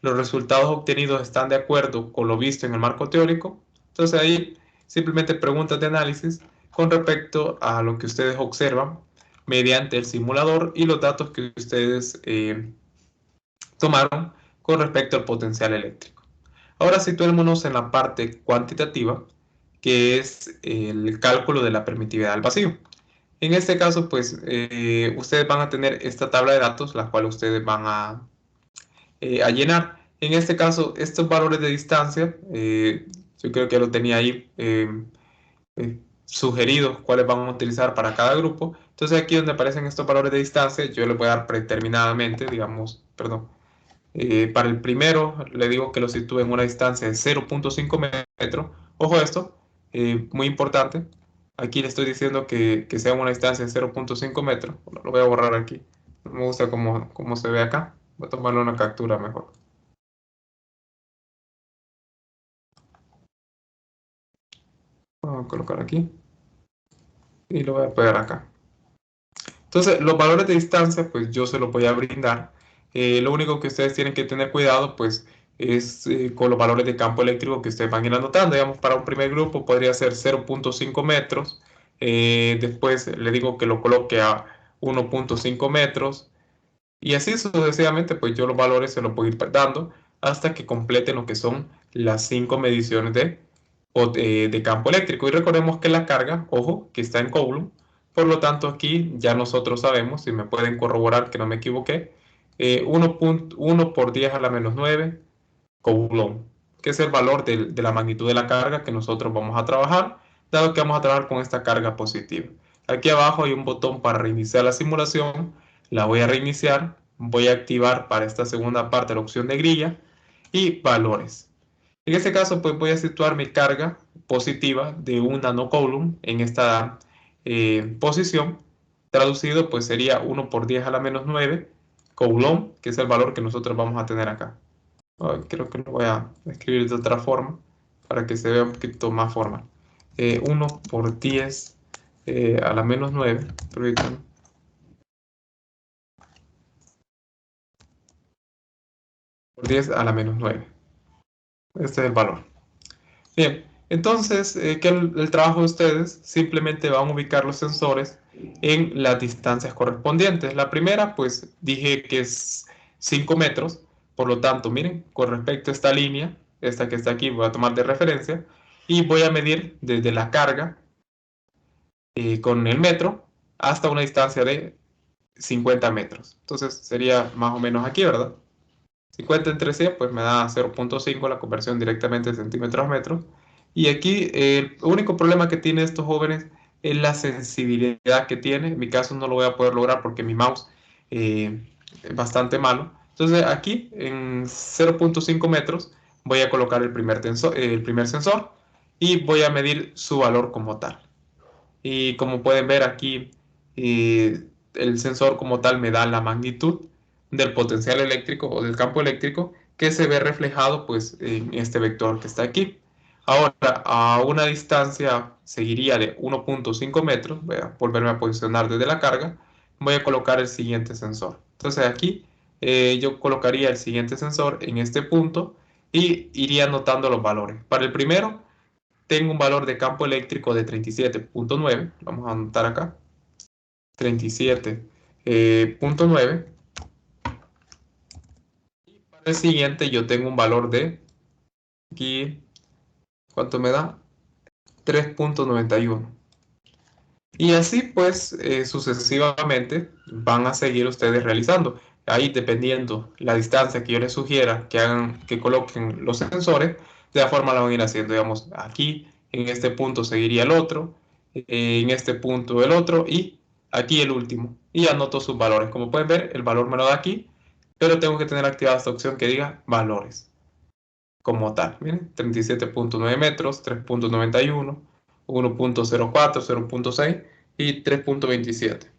¿Los resultados obtenidos están de acuerdo con lo visto en el marco teórico? Entonces ahí simplemente preguntas de análisis con respecto a lo que ustedes observan mediante el simulador y los datos que ustedes tomaron con respecto al potencial eléctrico. Ahora situémonos en la parte cuantitativa, que es el cálculo de la permitividad al vacío. En este caso, pues, ustedes van a tener esta tabla de datos, la cual ustedes van a llenar. En este caso, estos valores de distancia, yo creo que lo tenía ahí sugeridos, cuáles van a utilizar para cada grupo. Entonces, aquí donde aparecen estos valores de distancia, yo les voy a dar predeterminadamente, digamos, perdón, para el primero, le digo que lo sitúe en una distancia de 0.5 metros. Ojo esto, muy importante. Aquí le estoy diciendo que sea una distancia de 0.5 metros. Bueno, lo voy a borrar aquí. No me gusta cómo se ve acá. Voy a tomarle una captura mejor. Voy a colocar aquí y lo voy a pegar acá. Entonces, los valores de distancia, pues yo se los voy a brindar. Lo único que ustedes tienen que tener cuidado, pues, es con los valores de campo eléctrico que ustedes van a ir anotando. Digamos, para un primer grupo podría ser 0.5 metros. Después le digo que lo coloque a 1.5 metros. Y así sucesivamente, pues yo los valores se los voy a ir dando hasta que completen lo que son las 5 mediciones de campo eléctrico. Y recordemos que la carga, ojo, que está en Coulomb. Por lo tanto, aquí ya nosotros sabemos, si me pueden corroborar que no me equivoqué, 1.1 por 10 a la menos 9 Coulomb, que es el valor de la magnitud de la carga que nosotros vamos a trabajar, dado que vamos a trabajar con esta carga positiva. Aquí abajo hay un botón para reiniciar la simulación, la voy a reiniciar, voy a activar para esta segunda parte la opción de grilla y valores. En este caso, pues voy a situar mi carga positiva de un nanocoulomb en esta posición traducido pues sería 1 por 10 a la menos 9 Coulomb, que es el valor que nosotros vamos a tener acá. Creo que lo voy a escribir de otra forma para que se vea un poquito más formal. 1 por 10 a la menos 9, permítanme. Por 10 a la menos 9. Este es el valor. Bien, entonces, ¿qué es el trabajo de ustedes? Simplemente van a ubicar los sensores en las distancias correspondientes. La primera, pues dije que es 5 metros. Por lo tanto, miren, con respecto a esta línea, esta que está aquí, voy a tomar de referencia y voy a medir desde la carga con el metro hasta una distancia de 50 metros. Entonces, sería más o menos aquí, ¿verdad? 50 entre 100, pues me da 0.5 la conversión directamente de centímetros a metros. Y aquí el único problema que tiene estos jóvenes es la sensibilidad que tiene. En mi caso no lo voy a poder lograr porque mi mouse es bastante malo. Entonces aquí en 0.5 metros voy a colocar el primer sensor y voy a medir su valor como tal. Y como pueden ver aquí, el sensor como tal me da la magnitud del potencial eléctrico o del campo eléctrico que se ve reflejado pues en este vector que está aquí. Ahora, a una distancia seguiría de 1.5 metros, voy a volverme a posicionar desde la carga, voy a colocar el siguiente sensor. Entonces aquí yo colocaría el siguiente sensor en este punto y iría anotando los valores. Para el primero, tengo un valor de campo eléctrico de 37.9, vamos a anotar acá, 37.9. Y para el siguiente yo tengo un valor de, aquí, ¿cuánto me da? 3.91. Y así pues sucesivamente van a seguir ustedes realizando. Ahí dependiendo la distancia que yo les sugiera que hagan, que coloquen los sensores, de la forma la van a ir haciendo. Digamos, aquí en este punto seguiría el otro, en este punto el otro y aquí el último. Y anoto sus valores. Como pueden ver, el valor me lo da aquí, pero tengo que tener activada esta opción que diga valores como tal. Miren, 37.9 metros, 3.91, 1.04, 0.6 y 3.27.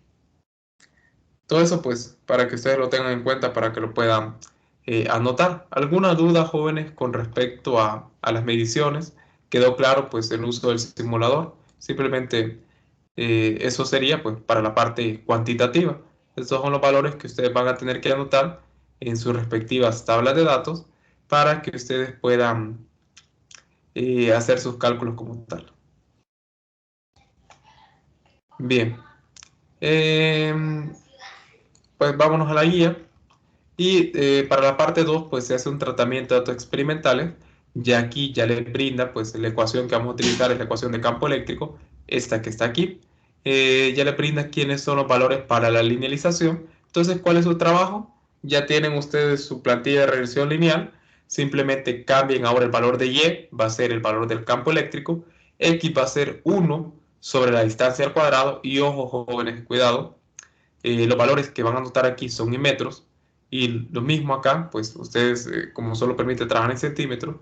Todo eso pues para que ustedes lo tengan en cuenta, para que lo puedan anotar. ¿Alguna duda, jóvenes, con respecto a las mediciones? ¿Quedó claro pues el uso del simulador? Simplemente eso sería pues para la parte cuantitativa. Estos son los valores que ustedes van a tener que anotar en sus respectivas tablas de datos para que ustedes puedan hacer sus cálculos como tal. Bien, pues vámonos a la guía. Y para la parte 2 pues se hace un tratamiento de datos experimentales. Ya aquí ya les brinda, pues la ecuación que vamos a utilizar es la ecuación de campo eléctrico, esta que está aquí. Ya les brinda quiénes son los valores para la linealización. Entonces, ¿cuál es su trabajo? Ya tienen ustedes su plantilla de regresión lineal. Simplemente cambien ahora el valor de Y, va a ser el valor del campo eléctrico. X va a ser 1 sobre la distancia al cuadrado. Y ojo, jóvenes, cuidado, los valores que van a anotar aquí son en metros y lo mismo acá, pues ustedes como solo permite trabajar en centímetros,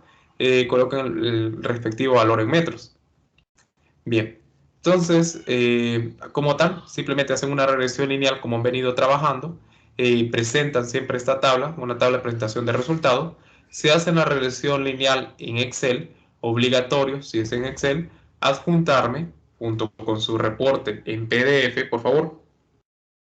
colocan el respectivo valor en metros. Bien, entonces como tal, simplemente hacen una regresión lineal como han venido trabajando y presentan siempre esta tabla, una tabla de presentación de resultados. Se hace la regresión lineal en Excel, obligatorio, si es en Excel, adjuntarme junto con su reporte en PDF, por favor.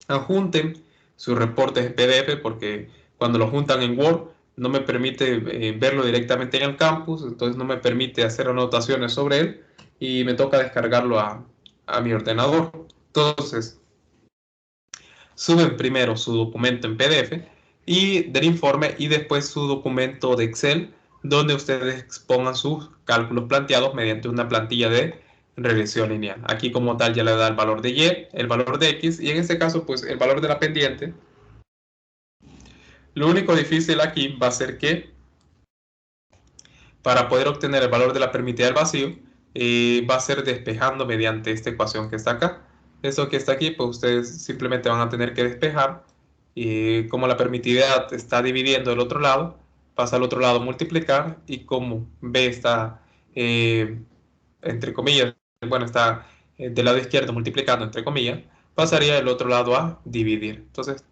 Adjunten sus reportes en PDF porque cuando lo juntan en Word no me permite verlo directamente en el campus, entonces no me permite hacer anotaciones sobre él y me toca descargarlo a mi ordenador. Entonces, suben primero su documento en PDF y del informe y después su documento de Excel donde ustedes expongan sus cálculos planteados mediante una plantilla de regresión lineal. Aquí como tal ya le da el valor de Y, el valor de X y en este caso pues el valor de la pendiente. Lo único difícil aquí va a ser que para poder obtener el valor de la permitida del vacío va a ser despejando mediante esta ecuación que está acá. Eso que está aquí pues ustedes simplemente van a tener que despejar y como la permitividad está dividiendo el otro lado, pasa al otro lado multiplicar y como B está entre comillas, bueno, está del lado izquierdo multiplicando entre comillas, pasaría del otro lado a dividir. Entonces,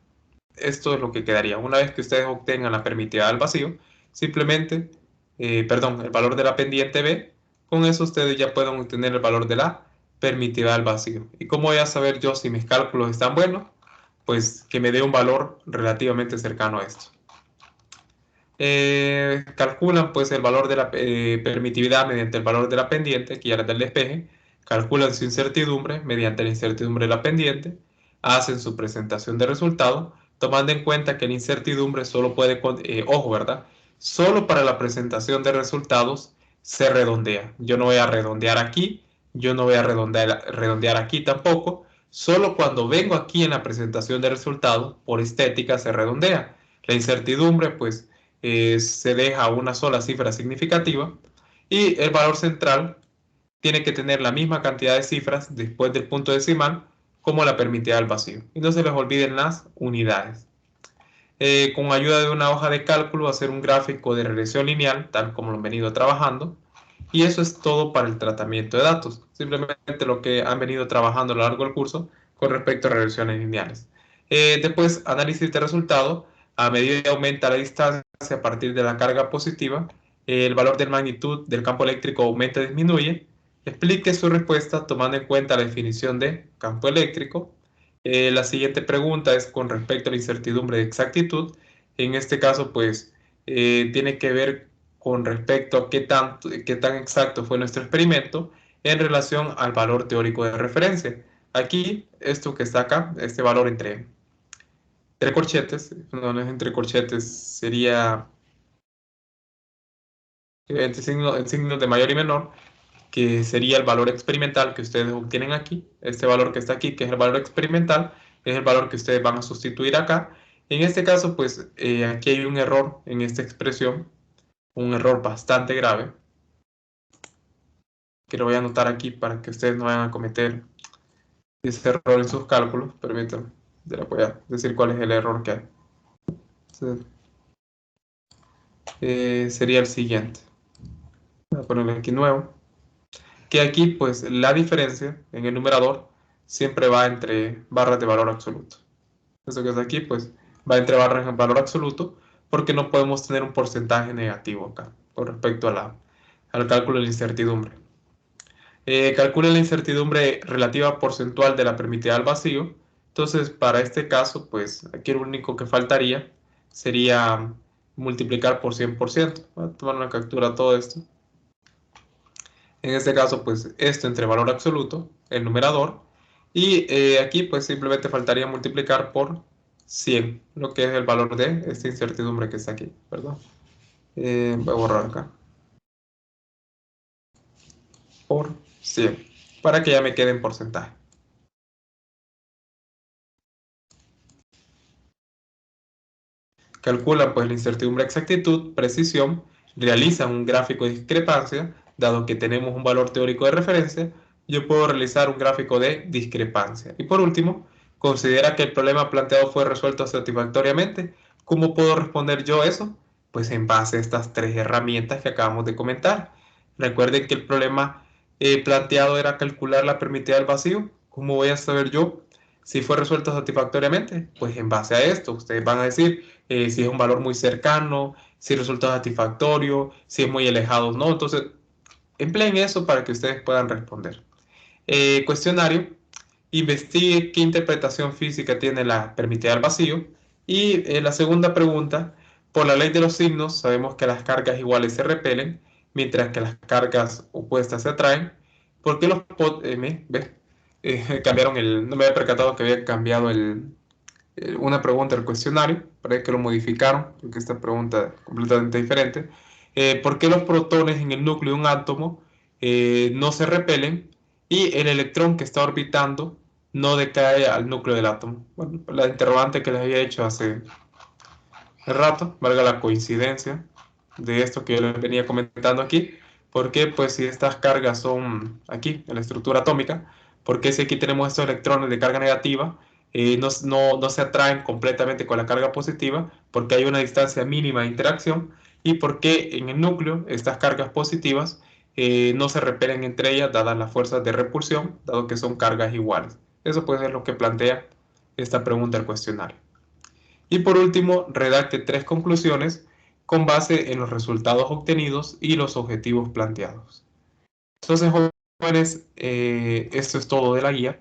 esto es lo que quedaría. Una vez que ustedes obtengan la permitividad al vacío, simplemente, el valor de la pendiente B, con eso ustedes ya pueden obtener el valor de la permitividad al vacío. ¿Y cómo voy a saber yo si mis cálculos están buenos? Pues que me dé un valor relativamente cercano a esto. Calculan pues el valor de la permitividad mediante el valor de la pendiente, que ya era del despeje, calculan su incertidumbre mediante la incertidumbre de la pendiente, hacen su presentación de resultados, tomando en cuenta que la incertidumbre solo puede, ojo, ¿verdad? Solo para la presentación de resultados se redondea. Yo no voy a redondear aquí, yo no voy a redondear aquí tampoco. Solo cuando vengo aquí en la presentación de resultados, por estética se redondea. La incertidumbre, pues, se deja una sola cifra significativa y el valor central tiene que tener la misma cantidad de cifras después del punto decimal como la permitida al vacío. Y no se les olviden las unidades. Con ayuda de una hoja de cálculo, hacer un gráfico de regresión lineal, tal como lo han venido trabajando. Y eso es todo para el tratamiento de datos. Simplemente lo que han venido trabajando a lo largo del curso con respecto a regresiones lineales. Después, análisis de resultado. A medida que aumenta la distancia a partir de la carga positiva, el valor de magnitud del campo eléctrico aumenta o disminuye. Explique su respuesta tomando en cuenta la definición de campo eléctrico. La siguiente pregunta es con respecto a la incertidumbre de exactitud. En este caso, pues, tiene que ver con respecto a qué tan exacto fue nuestro experimento en relación al valor teórico de referencia. Aquí, esto que está acá, este valor entre corchetes, no es entre corchetes, sería en signos de mayor y menor, que sería el valor experimental que ustedes obtienen aquí. Este valor que está aquí, que es el valor experimental, es el valor que ustedes van a sustituir acá. En este caso, pues aquí hay un error en esta expresión, un error bastante grave, que lo voy a anotar aquí para que ustedes no vayan a cometer ese error en sus cálculos. Permítanme, ya les voy a decir cuál es el error que hay. Entonces, sería el siguiente. Voy a ponerle aquí nuevo. Que aquí, pues, la diferencia en el numerador siempre va entre barras de valor absoluto. Eso que es aquí, pues, va entre barras en valor absoluto, porque no podemos tener un porcentaje negativo acá, con respecto al cálculo de la incertidumbre. Calcule la incertidumbre relativa porcentual de la permitida al vacío. Entonces, para este caso, pues, aquí lo único que faltaría sería multiplicar por 100%. Voy a tomar una captura de todo esto. En este caso, pues, esto entre valor absoluto, el numerador, y aquí, pues, simplemente faltaría multiplicar por 100, lo que es el valor de esta incertidumbre que está aquí, perdón. Voy a borrar acá. Por 100, para que ya me quede en porcentaje. Calculan pues la incertidumbre, exactitud, precisión, realizan un gráfico de discrepancia, dado que tenemos un valor teórico de referencia, yo puedo realizar un gráfico de discrepancia. Y por último, considera que el problema planteado fue resuelto satisfactoriamente. ¿Cómo puedo responder yo eso? Pues en base a estas tres herramientas que acabamos de comentar. Recuerden que el problema planteado era calcular la permitida del vacío. ¿Cómo voy a saber yo si fue resuelto satisfactoriamente? Pues en base a esto, ustedes van a decir si es un valor muy cercano, si resulta satisfactorio, si es muy alejado o no. Entonces, empleen eso para que ustedes puedan responder. Cuestionario. Investigue qué interpretación física tiene la permitida al vacío. Y la segunda pregunta. Por la ley de los signos, sabemos que las cargas iguales se repelen, mientras que las cargas opuestas se atraen. ¿Por qué los cambiaron el... No me había percatado que había cambiado una pregunta del cuestionario, parece que lo modificaron, porque esta pregunta es completamente diferente. ¿Por qué los protones en el núcleo de un átomo no se repelen y el electrón que está orbitando no decae al núcleo del átomo? Bueno, la interrogante que les había hecho hace rato, valga la coincidencia de esto que yo les venía comentando aquí, porque pues si estas cargas son aquí en la estructura atómica, porque si aquí tenemos estos electrones de carga negativa, no se atraen completamente con la carga positiva, porque hay una distancia mínima de interacción, y porque en el núcleo estas cargas positivas no se repelen entre ellas dadas las fuerzas de repulsión, dado que son cargas iguales. Eso puede ser lo que plantea esta pregunta del cuestionario. Y por último, redacte 3 conclusiones con base en los resultados obtenidos y los objetivos planteados. Entonces, jóvenes, esto es todo de la guía.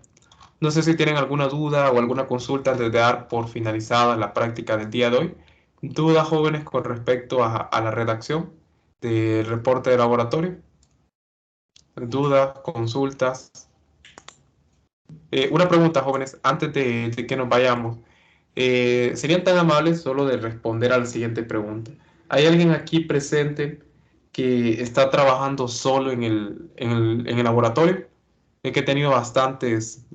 No sé si tienen alguna duda o alguna consulta antes de dar por finalizada la práctica del día de hoy. ¿Dudas, jóvenes, con respecto a la redacción del reporte de laboratorio? ¿Dudas, consultas? Una pregunta, jóvenes, antes de que nos vayamos. ¿Serían tan amables solo de responder a la siguiente pregunta? ¿Hay alguien aquí presente que está trabajando solo en el laboratorio? Es que he tenido bastantes,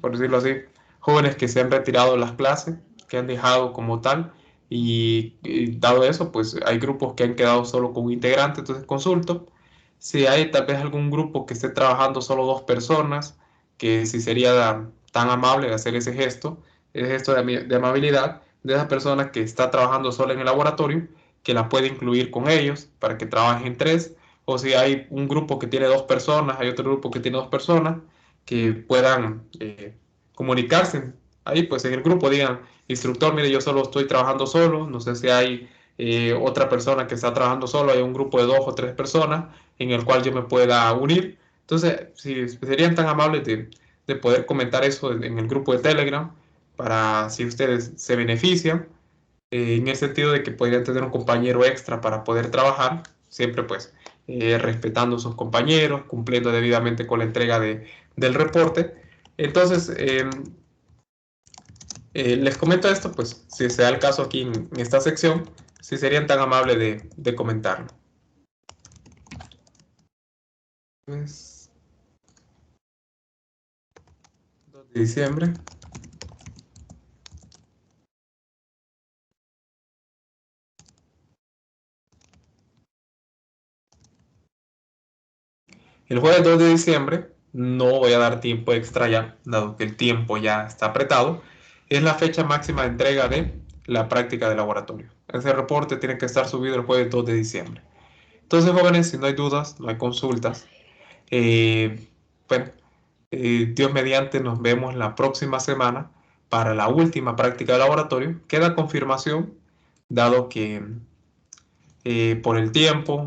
por decirlo así, jóvenes que se han retirado de las clases, que han dejado como tal, y dado eso, pues hay grupos que han quedado solo con un integrante. Entonces consulto si hay tal vez algún grupo que esté trabajando solo 2 personas, que si sería tan amable de hacer ese gesto de amabilidad de esa persona que está trabajando sola en el laboratorio, que la puede incluir con ellos para que trabajen 3, o si hay un grupo que tiene 2 personas, hay otro grupo que tiene 2 personas, que puedan comunicarse. Ahí pues en el grupo digan, instructor, mire, yo solo estoy trabajando solo, no sé si hay otra persona que está trabajando solo, hay un grupo de 2 o 3 personas en el cual yo me pueda unir. Entonces, si serían tan amables de poder comentar eso en el grupo de Telegram, para si ustedes se benefician, en el sentido de que podrían tener un compañero extra para poder trabajar, siempre pues respetando a sus compañeros, cumpliendo debidamente con la entrega del reporte. Entonces, les comento esto, pues si se da el caso aquí en esta sección, si serían tan amables de comentarlo. Pues, 2 de diciembre. El jueves 2 de diciembre, no voy a dar tiempo extra ya, dado que el tiempo ya está apretado, es la fecha máxima de entrega de la práctica de laboratorio. Ese reporte tiene que estar subido el jueves 2 de diciembre. Entonces, jóvenes, si no hay dudas, no hay consultas, eh, bueno, Dios mediante, nos vemos la próxima semana para la última práctica de laboratorio. Queda confirmación, dado que por el tiempo